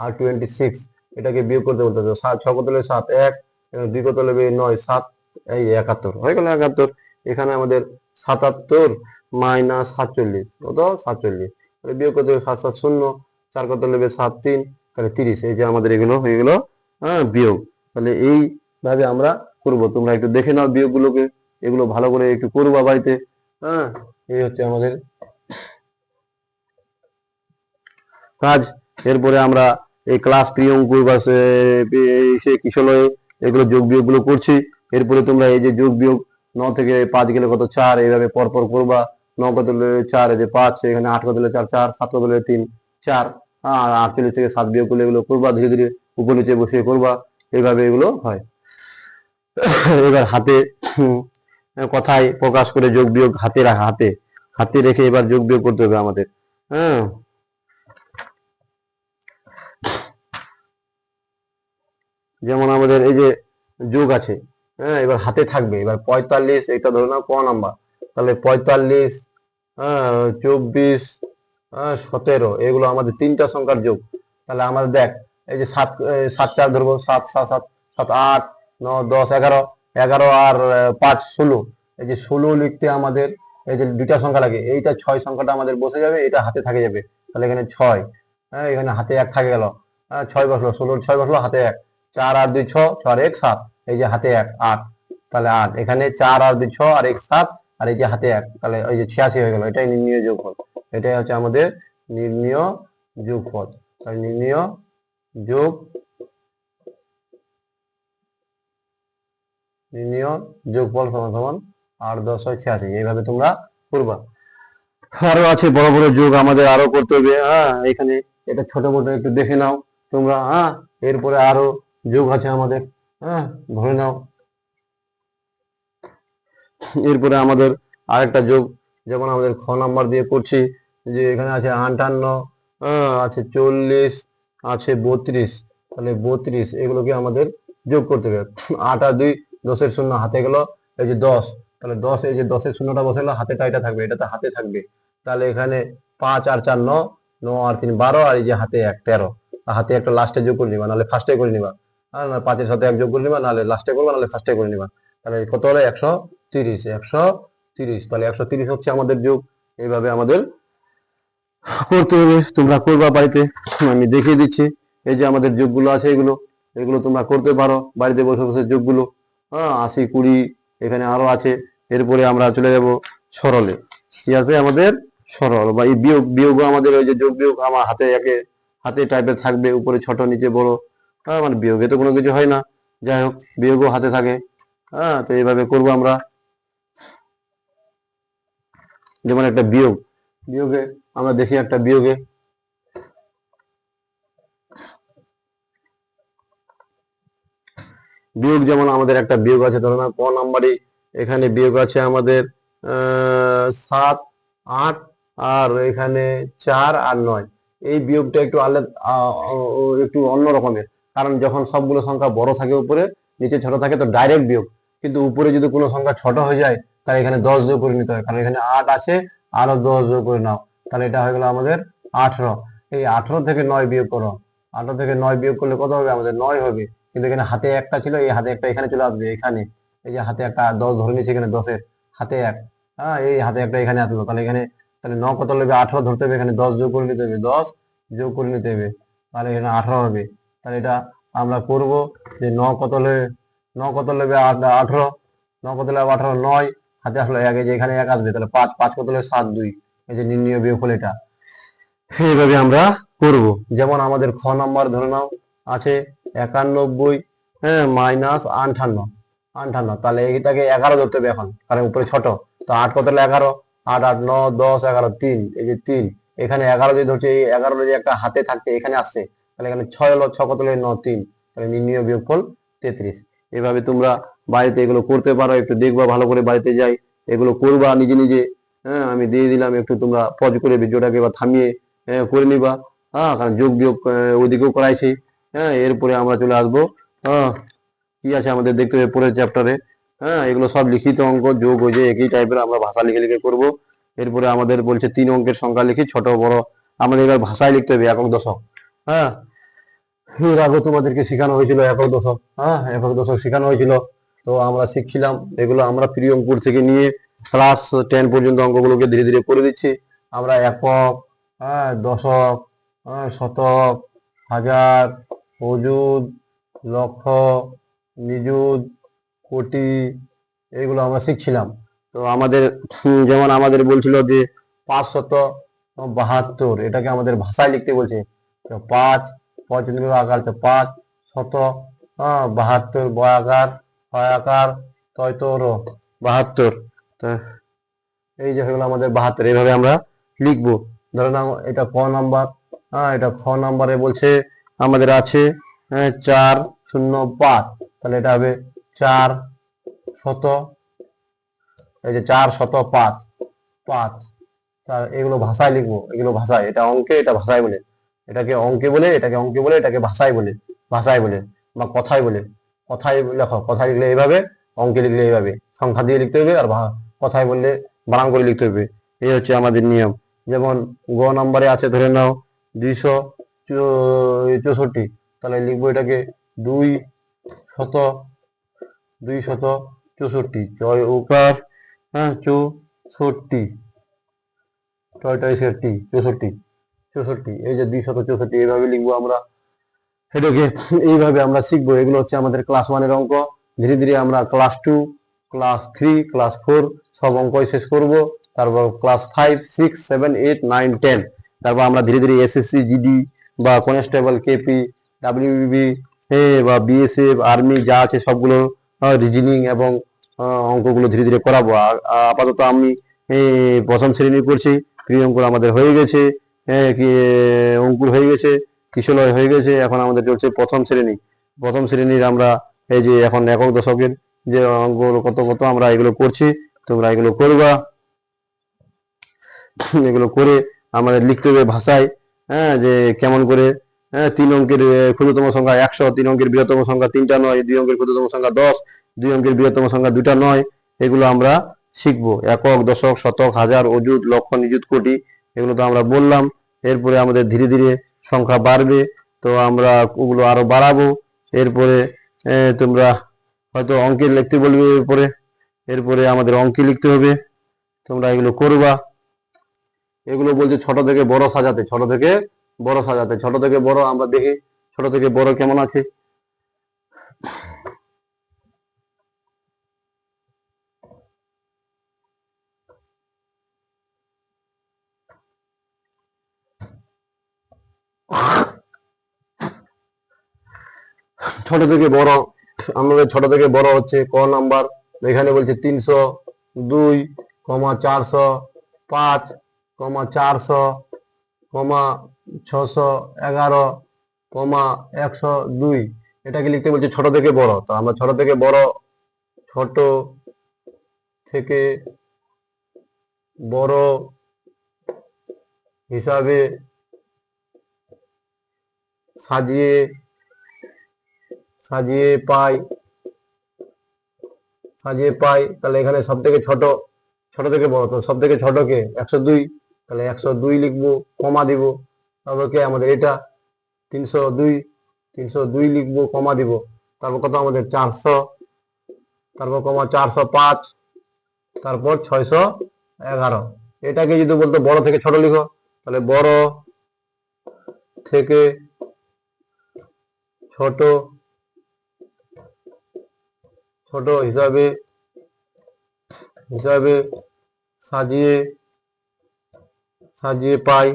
আর 26, এটাকে বিয়োগ করতে বলতে হবে। 7 6 কত হলে 7 1, 2 কত হলে 9 7, এই 71 হয়ে গেল 71। এখানে আমাদের 77 মাইনাস 47, কত 47, তাহলে বিয়োগ করতে হবে 7 7 0, 4 কত নেবে 7 3, তাহলে 30। এই যে আমাদের এগুলো হয়ে গেল, হ্যাঁ, বিয়োগ। তাহলে এইভাবে আমরা করব, তোমরা একটু দেখে নাও বিয়োগগুলোকে, এগুলো ভালো করে একটু করবা বাড়িতে, হ্যাঁ। এই হচ্ছে আমাদের কাজ। এরপরে আমরা এই ক্লাস প্রিয় অঙ্ক বা সে কিশলয়ে এগুলো যোগ বিয়োগ গুলো করছি। এরপরে তোমরা এই যে যোগ বিয়োগ 9 থেকে 5 গেলে কত 4, এইভাবে পরপর করবা। 9 কত হলে 4, এই যে 5, এখানে 8 কত হলে 4 4, 7 কত হলে 3 4, আর 48 থেকে 7 বিয়োগ করলে এগুলো করবা, ধীরে ধীরে উপর নিচে বসিয়ে করবা, এইভাবে এগুলো হয়। এবার হাতে কথায় প্রকাশ করে যোগ বিয়োগ হাতে রাখা, হাতে রেখে এবার যোগ বিয়োগ করতে হবে আমাদের, হ্যাঁ। যেমন আমাদের এই যে যোগ আছে, হ্যাঁ, এবার হাতে থাকবে, এবার 45, এটা ধরে নাও ক নাম্বার, তাহলে 45, হ্যাঁ, 24, হ্যাঁ, 17, এগুলো আমাদের তিনটা সংখ্যার যোগ। তাহলে আমাদের দেখ, এই যে 7 7 4 ধরবো, 7 7 7 7 8 9 10 11, 11 আর 5 16, এই যে 16 লিখতে আমাদের এই যে দুইটা সংখ্যা লাগে, এইটা 6 সংখ্যাটা আমাদের বসে যাবে, এটা হাতে থাকে যাবে, তাহলে এখানে 6, হ্যাঁ, এখানে হাতে 1 থাকে গেল, হ্যাঁ, 6 বসলো, 16 6 বসলো, হাতে 1, 4 আর 2 6, 6 আর 1 7, এই যে হাতে 1 8, তাহলে 8, এখানে 4 আর 2 6 আর 1 7, আর এই যে হাতে 1, তাহলে ওই যে 86 হয়ে গেল। এটাই নির্ণয় যোগফল, এটাই হচ্ছে আমাদের নির্ণয় যোগফল। তাহলে নির্ণয় যোগফল সমান সমান 8 10 86, এইভাবে তোমরা করবা। আরো আছে বড় বড় যোগ আমাদের আরো করতে হবে, হ্যাঁ, এখানে এটা ছোট মোটো একটু দেখে নাও তোমরা, হ্যাঁ। এরপরে আরো যোগ আছে আমাদের, হ্যাঁ, ধরে নাও। এরপরে আমাদের আরেকটা যোগ, যেমন আমাদের খ নাম্বার দিয়ে করছি, যে এখানে আছে 58, আছে 40, আছে 32, তাহলে 32 এগুলোকে আমাদের যোগ করতে হবে। 8 আর 2 10 এর শূন্য হাতে গেল, এই যে 10, তাহলে 10, এই যে 10 এর শূন্যটা বসে গেল, হাতেটা এটা থাকবে, এটা তো হাতে থাকবে, তাহলে এখানে 5 আর 4 9, 9 আর 3 12, আর এই যে হাতে 1 13, হাতে একটা লাস্টে যোগ করে নিবা, নাহলে ফার্স্টে করে নিবা, আর না 5 এর সাথে 1 যোগ করে নিবা, নাহলে লাস্টে করবা, নাহলে ফার্স্টে করে নিবা, তাহলে কত হলো 130, 130, তাহলে 130 হচ্ছে আমাদের যোগ। এইভাবে আমাদের করতে হবে, তোমরা করবা বাড়িতে, আমি দেখিয়ে দিচ্ছি। এই যে আমাদের যোগগুলো আছে এগুলো, এগুলো তোমরা করতে পারো বাড়িতে বসে বসে যোগগুলো। হ্যাঁ, 80 20 এখানে আরো আছে। এরপরে আমরা চলে যাব সরলে। কি আছে আমাদের? সরল বা এই বিয়োগও আমাদের ওই যে যোগ বিয়োগ আমার হাতে টাইপের থাকবে, উপরে ছোট নিচে বড়। মানে বিয়োগে তো কোনো কিছু হয় না, যাই হোক বিয়োগও হাতে থাকে। হ্যাঁ, তো এইভাবে করবো আমরা। যেমন একটা বিয়োগে আমরা দেখি একটা বিয়োগে যেমন আমাদের একটা বিয়োগ আছে, ধরো না ক নাম্বারই এখানে বিয়োগ আছে আমাদের 7 8 আর এখানে 4 আর 9। এই বিয়োগটা একটু আলাদা, একটু অন্য রকমের। কারণ যখন সবগুলো সংখ্যা বড় থাকে উপরে, নিচে ছোট থাকে তো ডাইরেক্ট বিয়োগ। কিন্তু উপরে যদি কোনো সংখ্যা ছোট হয়ে যায় তাহলে এখানে 10 যোগ করে নিতে হয়, কারণ এখানে 8 আছে, আরো 10 যোগ করে নাও, তাহলে এটা হয়ে গেল আমাদের 18। এই 18 থেকে 9 বিয়োগ করো। 18 থেকে 9 বিয়োগ করলে কত হবে? আমাদের 9 হবে। কিন্তু এখানে হাতে একটা ছিল, এই হাতে একটা এখানে চলে আসবে এখানে। এই যে হাতে একটা 10 ধরে নিচ্ছে, এখানে 10-এর হাতে 1। হ্যাঁ, এই হাতে একটা এখানে আসলো, তাহলে এখানে তাহলে 9 কত নেবে? 18 ধরতে হবে, এখানে 10 যোগ করে নিতে হবে, 10 যোগ করে নিতে হবে, তাহলে এখানে 18 হবে। তাহলে এটা আমরা করব যে 9 কত নেবে? 9 কত নেবে? 18। 9 কত নেবে? 18। 9 হাতে আসলো 1, এই যে এখানে 1 আসবে, তাহলে 5 5 কত নেবে? 7 2। এই যে নির্ণয় বিয়োগফল এটা। এইভাবে আমরা করব। যেমন আমাদের খ নাম্বার ধরে নাও আছে 91, হ্যাঁ, মাইনাস 58। তাহলে এটাকে 11 ধরতে হবে এখন, কারণ উপরে ছোট। তো 8 কত হলো? 11। 8 8 9 10 11 3, এই যে 3। এখানে 11 যদি ধরছে, এই 11 যদি একটা হাতে থাকতে এখানে আসছে, তাহলে এখানে 6 হলো, 6 কত হলো? 9 3। তাহলে নির্ণয় বিয়োগফল 33। এভাবে তোমরা বাড়িতে এগুলো করতে পারো, একটু দেখবা ভালো করে বাড়িতে যাই, এগুলো করবা নিজে নিজে। হ্যাঁ, আমি দিয়ে দিলাম, একটু তোমরা পজ করে ভিডিওটাকে বা থামিয়ে করে নিবা। হ্যাঁ, কারণ যোগ বিয়োগ ওইদিকেও করাইছি। হ্যাঁ, এরপরে আমরা চলে আসবো। হ্যাঁ, কি আছে আমাদের দেখতে হবে পরের চ্যাপ্টারে। হ্যাঁ, এগুলো সব লিখিত অঙ্ক, যোগ ওই যে একই টাইপের, আমরা ভাষা লিখে লিখে করব। এরপরে আমাদের বলছে 3 অঙ্কের সংখ্যা লিখি, ছোট বড় আমাদের এবার ভাষায় লিখতে হবে, একক দশক। হ্যাঁ, এর আগে তোমাদেরকে শেখানো হয়েছিল একক দশক। হ্যাঁ, একক দশক শেখানো হয়েছিল, তো আমরা শিখছিলাম এগুলো। আমরা প্রিয় অঙ্কুর থেকে নিয়ে ক্লাস 10 পর্যন্ত অঙ্কগুলোকে ধীরে ধীরে করে দিচ্ছি আমরা। একক, হ্যাঁ, দশক, হ্যাঁ, শতক, হাজার, অযুত, লক্ষ, নিযুত, কোটি, এগুলো আমরা শিখছিলাম। তো আমাদের যেমন আমাদের বলছিল যে 572, এটাকে আমাদের ভাষায় লিখতে বলছে। তো 5 পঁয়তাল্লিশ আকার, তো 5 শত 72 বয়াকার ছয়াকার তয়তর 72। তো এই যে হয়ে গেল আমাদের 72। এইভাবে আমরা লিখবো। ধরে নাও এটা ক নাম্বার। হ্যাঁ, এটা খ নাম্বারে বলছে আমাদের আছে 405। তাহলে এটা হবে 4 শত, এই যে 405 5। এগুলো ভাষায় লিখবো, এগুলো ভাষায়, এটা অঙ্কে এটা ভাষায় বলে, এটাকে অঙ্কে বলে, এটাকে অঙ্কে বলে, এটাকে ভাষায় বলে, ভাষায় বলে বা কথায় বলে। কথায় লেখো, কথায় লিখলে এইভাবে, অঙ্কে লিখলে এইভাবে সংখ্যা দিয়ে লিখতে হবে, আর কথায় বললে বানান করে লিখতে হবে। এই হচ্ছে আমাদের নিয়ম। যেমন গ নম্বরে আছে ধরে নাও 264, তাহলে লিখবো এটাকে 264। জয় উকার, হ্যাঁ, 64, 64। এই যে 264, এইভাবে লিখবো আমরা। এটাকে এইভাবে আমরা শিখবো। এগুলো হচ্ছে আমাদের ক্লাস 1-এর অঙ্ক। ধীরে ধীরে আমরা ক্লাস 2, ক্লাস 3, ক্লাস 4 সব অঙ্কই শেষ করব। তারপর ক্লাস 5 6 7 8 9 10, তারপর আমরা ধীরে ধীরে এসএসসি জিডি বা কনস্টেবল কেপি ডাব্লিউবিবি বা বিএসএফ আর্মি যা আছে সবগুলো রিজনিং এবং অঙ্কগুলো ধীরে ধীরে করাবো। আপাতত আমি প্রথম শ্রেণী করছি, প্রিয় অঙ্কুর আমাদের হয়ে গেছে, অঙ্কুর হয়ে গেছে, কিশলয় হয়ে গেছে। এখন আমাদের চলছে প্রথম শ্রেণী। প্রথম শ্রেণীর আমরা এই যে এখন একক দশকের যে অঙ্কগুলো কত কত আমরা এগুলো করছি, তোমরা এগুলো করবা। এগুলো করে আমাদের লিখতে হবে ভাষায়। হ্যাঁ, যে কেমন করে 3 অঙ্কের ক্ষুদ্রতম সংখ্যা 100, 3 অঙ্কের বৃহত্তম সংখ্যা 3টা 9, 2 অঙ্কের ক্ষুদ্রতম সংখ্যা 10, 2 অঙ্কের বৃহত্তম সংখ্যা 2টা 9। এগুলো আমরা শিখবো। একক দশক শতক হাজার অযুত লক্ষ নিযুত কোটি, এগুলো তো আমরা বললাম। এরপরে আমাদের ধীরে ধীরে সংখ্যা বাড়বে, তো আমরা ওগুলো আরো বাড়াবো। এরপরে তোমরা হয়তো অঙ্কে লিখতে বলবে, এরপরে আমাদের অঙ্কে লিখতে হবে, তোমরা এগুলো করবা। এগুলো বলছে ছোট থেকে বড় সাজাতে, ছোট থেকে বড় সাজাতে। ছোট থেকে বড় আমরা দেখি, ছোট থেকে বড় কেমন আছে। ছোট থেকে বড়, আমাদের ছোট থেকে বড় হচ্ছে ক নাম্বার। এখানে বলছে 302, 405, 400, 611, 102। এটাকে লিখতে বলছে ছোট থেকে বড়। তো আমরা ছোট থেকে বড়, ছোট থেকে বড় হিসাবে সাজিয়ে সাজিয়ে পাই তাহলে এখানে সব থেকে ছোট, ছোট থেকে বড়, তো সব থেকে ছোটকে 102, তাহলে 102 লিখবো, কমা দিব। তারপর কি আমাদের এটা 302 লিখবো, কমা দিব। তারপর কত আমাদের 400, তারপর 405, তারপর 611। এটাকে যদি বলতো বড় থেকে ছোট লিখো, তাহলে বড় থেকে ছোট ছোট হিসাবে সাজিয়ে পাই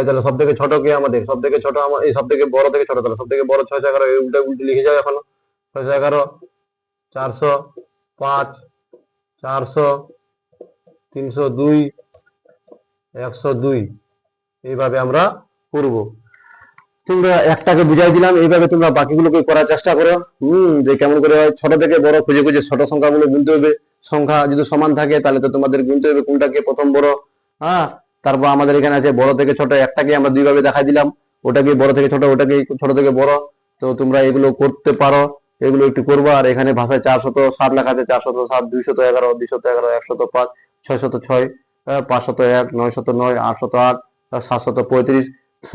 তাহলে সব থেকে ছোট কে আমাদের, সব থেকে ছোট আমার এই সব থেকে বড় থেকে ছোট, তাহলে সব থেকে বড় 611, এই উল্টা উল্টি লিখে যাও এখনো। 611, 405, 400, 302, 102। এইভাবে আমরা করব। তোমরা একটাকে বুঝাই দিলাম, এইভাবে তোমরা বাকিগুলোকে করার চেষ্টা করো। যে কেমন করে হয় ছোট থেকে বড় খুঁজে খুঁজে ছোট সংখ্যাগুলো গুনতে হবে। সংখ্যা যদি সমান থাকে তাহলে তো তোমাদের গুনতে হবে কোনটাকে প্রথম বড়। হ্যাঁ, তারপর আমাদের এখানে আছে বড় থেকে ছোট, একটাকে আমরা দুইভাবে দেখাই দিলাম, ওটাকে বড় থেকে ছোট, ওটাকে ছোট থেকে বড়। তো তোমরা এগুলো করতে পারো, এগুলো একটু করবা। আর এখানে ভাষায় 407 লেখা আছে, 407, 211, 211, 105, 606, 501, 909, 808, 735।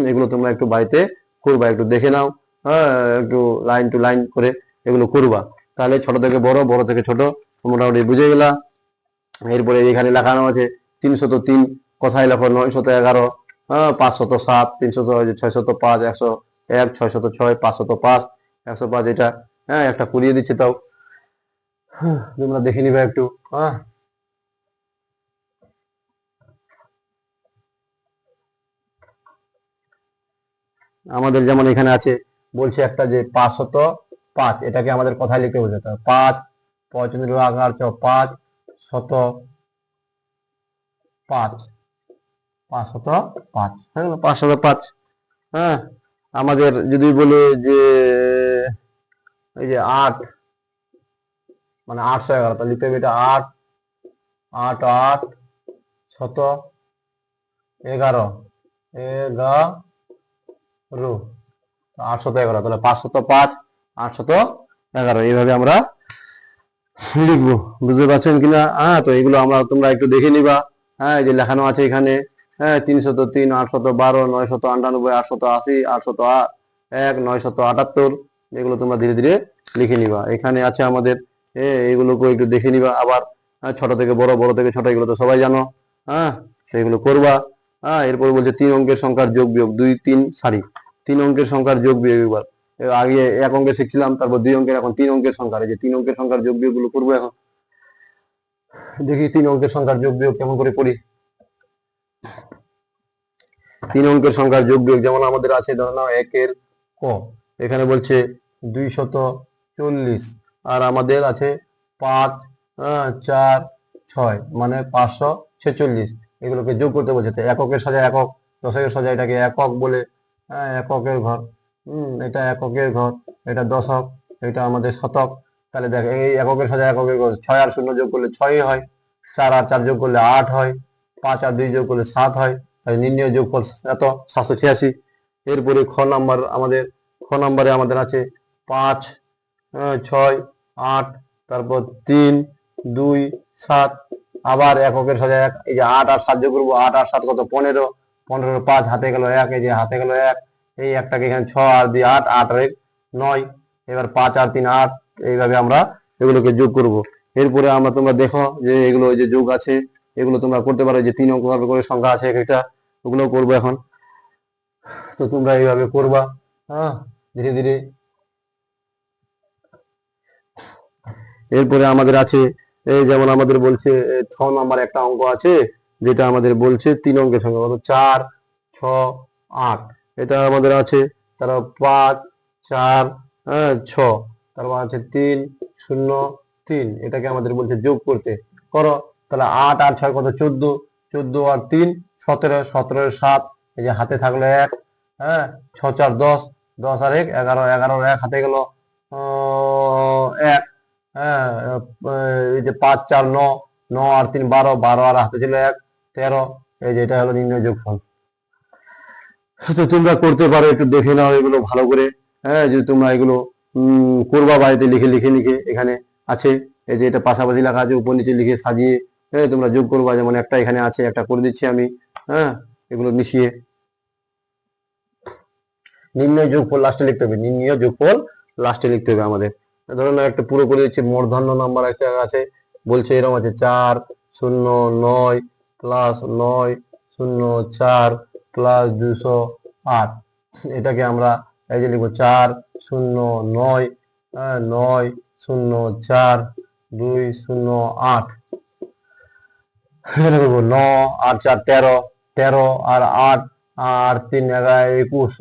এগুলো তোমরা একটু বাড়িতে করবা, একটু দেখে নাও। হ্যাঁ, একটু লাইন টু লাইন করে এগুলো করবা, তাহলে ছোট থেকে বড়, বড় থেকে ছোট মোটামুটি বুঝে গেলা। এরপরে এখানে লেখানো আছে 303, কোথায় লেখো 911, 507, 300, 605, 101, 606, 505, 105। এটা হ্যাঁ একটা করিয়ে দিচ্ছে, তাও তোমরা দেখে নিবে একটু। হ্যাঁ, আমাদের যেমন এখানে আছে বলছে একটা যে 505, এটাকে আমাদের কথায় লিখতে বলছে। 5 55 আকার 5 শত 5, 505, হ্যাঁ 505। হ্যাঁ, আমাদের যদি বলে যে এই যে 8 মানে 811, তাহলে লিখতে হবে এটা 8 8 8 শত 11 811, তাহলে 505, 811। এইভাবে আমরা লিখবো। বুঝতে পারছেন কিনা? হ্যাঁ, তো এগুলো তোমরা একটু দেখে নিবা। হ্যাঁ, এই যে লেখানো আছে এখানে, হ্যাঁ 303, 812, 998, 880, 801, 978। এগুলো তোমরা ধীরে ধীরে লিখে নিবা। এখানে আছে আমাদের এইগুলোকে একটু দেখে নিবা আবার। ছোট থেকে বড়, বড় থেকে ছোট, এগুলো তো সবাই জানো। হ্যাঁ, সেগুলো করবা। হ্যাঁ, এরপর বলছে 3 অঙ্কের সংখ্যার যোগ বিয়োগ, 2 3 সারি 3 অঙ্কের সংখ্যার যোগ বিয়োগ। এবার আগে 1 অঙ্কের শিখছিলাম, তারপর 2 অঙ্কের, এখন 3 অঙ্কের সংখ্যার। এই যে 3 অঙ্কের সংখ্যার যোগ বিয়োগ গুলো করবো এখন। দেখি 3 অঙ্কের সংখ্যার যোগ বিয়োগ কেমন করে করি। 3 অঙ্কের সংখ্যার যোগ বিয়োগ যেমন আমাদের আছে, ধরো নাও 1 এর ক, এখানে বলছে 240, আর আমাদের আছে 5 4 6 মানে 546। এগুলোকে যোগ করতে বলছে। তো এককের সাজায় একক, দশকের সাজায় এটাকে একক বলে। এককের ঘর, এটা এককের ঘর, এটা দশক, এটা আমাদের শতক। তাহলে দেখ এই এককের সাজায় এককের ঘর, 6 আর 0 যোগ করলে 6 হয়, 4 আর 4 যোগ করলে 8 হয়, 5 আর 2 যোগ করলে 7 হয়। তাহলে নির্ণয় যোগফল এত 786। এরপরে খ নাম্বারে আমাদের আছে 5 6 8, তারপর 3 2 7। আবার এককের সাজায় এক, এই যে 8 আর 7 যোগ করবো, 8 আর 7 কত 15, 15 5 হাতে গেল 1, এই যে হাতে গেল 1, এই একটাকে এখানে 6 আর 2 8, 8 আর 1 9। এবার 5 আর 3 8। এইভাবে আমরা এগুলোকে যোগ করব। এরপরে তোমরা দেখো যে এগুলো যে যোগ আছে, এগুলো তোমরা করতে পারো। যে 3 অঙ্ক করে সংখ্যা আছে একটা, ওগুলো করবো এখন। তো তোমরা এইভাবে করবা। হ্যাঁ, ধীরে ধীরে। এরপরে আমাদের আছে এই যেমন আমাদের বলছে 6 নাম্বার একটা অঙ্ক আছে, যেটা আমাদের বলছে 3 অঙ্কের সংখ্যা কত, 4, 6, 8। এটা আমাদের আছে, তারপর 5, 4, 6, তারপর আছে 3, 0, 3। এটাকে আমাদের বলছে যোগ করতে, করো। তাহলে 8 আর 6 কত, 14, 14 আর 3 17, 17 এর 7, এই যে হাতে থাকলো 1, 6 4 10, 10 আর 1 11, 11 আর 1 হাতে গেল 1, এই যে 5 4 9, 9 আর 3 12, 12 আর হাতে ছিল 1, 13। এই যে এটা হলো নির্ণয় যোগফল। তো তোমরা করতে পারো, একটু দেখে নাও এগুলো ভালো করে। যদি তোমরা এগুলো করবা বাড়িতে, লিখে লিখে লিখে এখানে আছে, এই যে এটা পাশাপাশি লেখা আছে, উপর নিচে লিখে সাজিয়ে তোমরা যোগ করবা। যেমন একটা এখানে আছে, একটা করে দিচ্ছি আমি। এগুলো মিশিয়ে নির্ণয় যোগফল লাস্টে লিখতে হবে, নির্ণয় যোগফল লাস্টে লিখতে হবে আমাদের। ধরুন একটা পুরো করে দিচ্ছি, মূর্ধন্য নাম্বার একটা আছে, বলছে এরকম আছে 4 0 9 প্লাস 9 0 4 প্লাস 208। এটাকে আমরা এই যে লিখবো 4 0 9 9 0 4 2 0 8। এখানে করবো 9 আর 4 13, 13 আর 8 আর 3 11 21,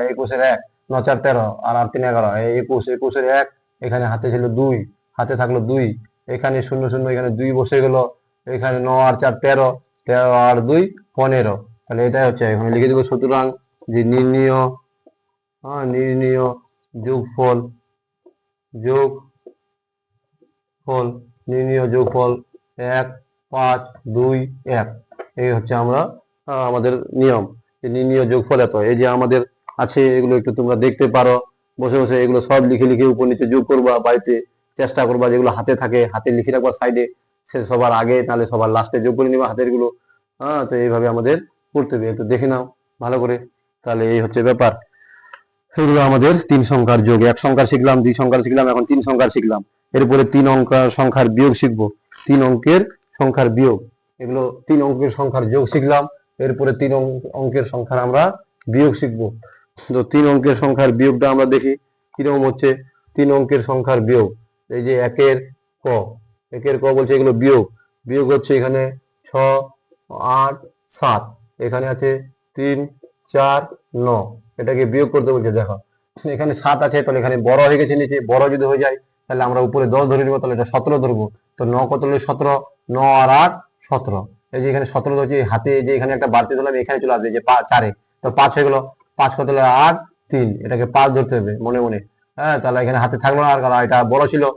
21 এর 1, 9 4 13 আর 8 3 11, 21, 21 এর 1। এখানে হাতে ছিল 2, হাতে থাকলো 2, এখানে 0 0, এখানে 2 বসে গেল। এখানে 9 আর 4 13, 13 আর 2 15। তাহলে এটাই হচ্ছে, এখানে লিখে দেবো। সুতরাং যে নির্ণীয় যোগফল, নির্ণীয় যোগফল 1 5 2 1। এই হচ্ছে আমরা আমাদের নিয়ম, নির্ণীয় যোগফল এত। এই যে আমাদের আছে, এগুলো একটু তোমরা দেখতে পারো বসে বসে, এগুলো সব লিখে লিখে উপর নিচে যোগ করবা বাড়িতে, চেষ্টা করবা যেগুলো হাতে থাকে হাতে লিখে রাখবা সাইডে, সে সবার আগে নাহলে সবার লাস্টে যোগ করে নিবা হাতের গুলো। তো এইভাবে আমাদের করতে হবে, একটু দেখে নাও ভালো করে। তাহলে এই হচ্ছে ব্যাপার। এগুলো আমাদের 3 সংখ্যার যোগ, 1 সংখ্যার শিখলাম, 2 সংখ্যার শিখলাম, এখন 3 সংখ্যার শিখলাম। এরপরে 3 অঙ্কের সংখ্যার বিয়োগ শিখবো, 3 অঙ্কের সংখ্যার বিয়োগ। এগুলো 3 অঙ্কের সংখ্যার যোগ শিখলাম, এরপরে 3 অঙ্কের সংখ্যার আমরা বিয়োগ শিখবো। তো 3 অঙ্কের সংখ্যার বিয়োগটা আমরা দেখি কিরকম হচ্ছে। 3 অঙ্কের সংখ্যার বিয়োগ, এই যে একের ক বলছে এগুলো বিয়োগ। বিয়োগ হচ্ছে এখানে 6 8 7, এখানে আছে 3 4 9। এটাকে বিয়োগ করতে বলছে। দেখো এখানে 7 আছে, তাহলে এখানে বড় হয়ে গেছে, নিচে বড় যদি হয়ে যায় তাহলে আমরা উপরে 10 ধরে নিব, তাহলে এটা 17 ধরবো। তো 9 কত হলো 17, 9 আর 8 17। এই যে এখানে 17 ধরছি, হাতে যে এখানে একটা বাড়তি ধরলাম, এখানে চলে আসবে যে 4 তো 5 হয়ে গেল। 5 কত হলো 8 3, এটাকে 5 ধরতে হবে মনে মনে। তাহলে এখানে হাতে থাকলো না, আর এটা বড় ছিল।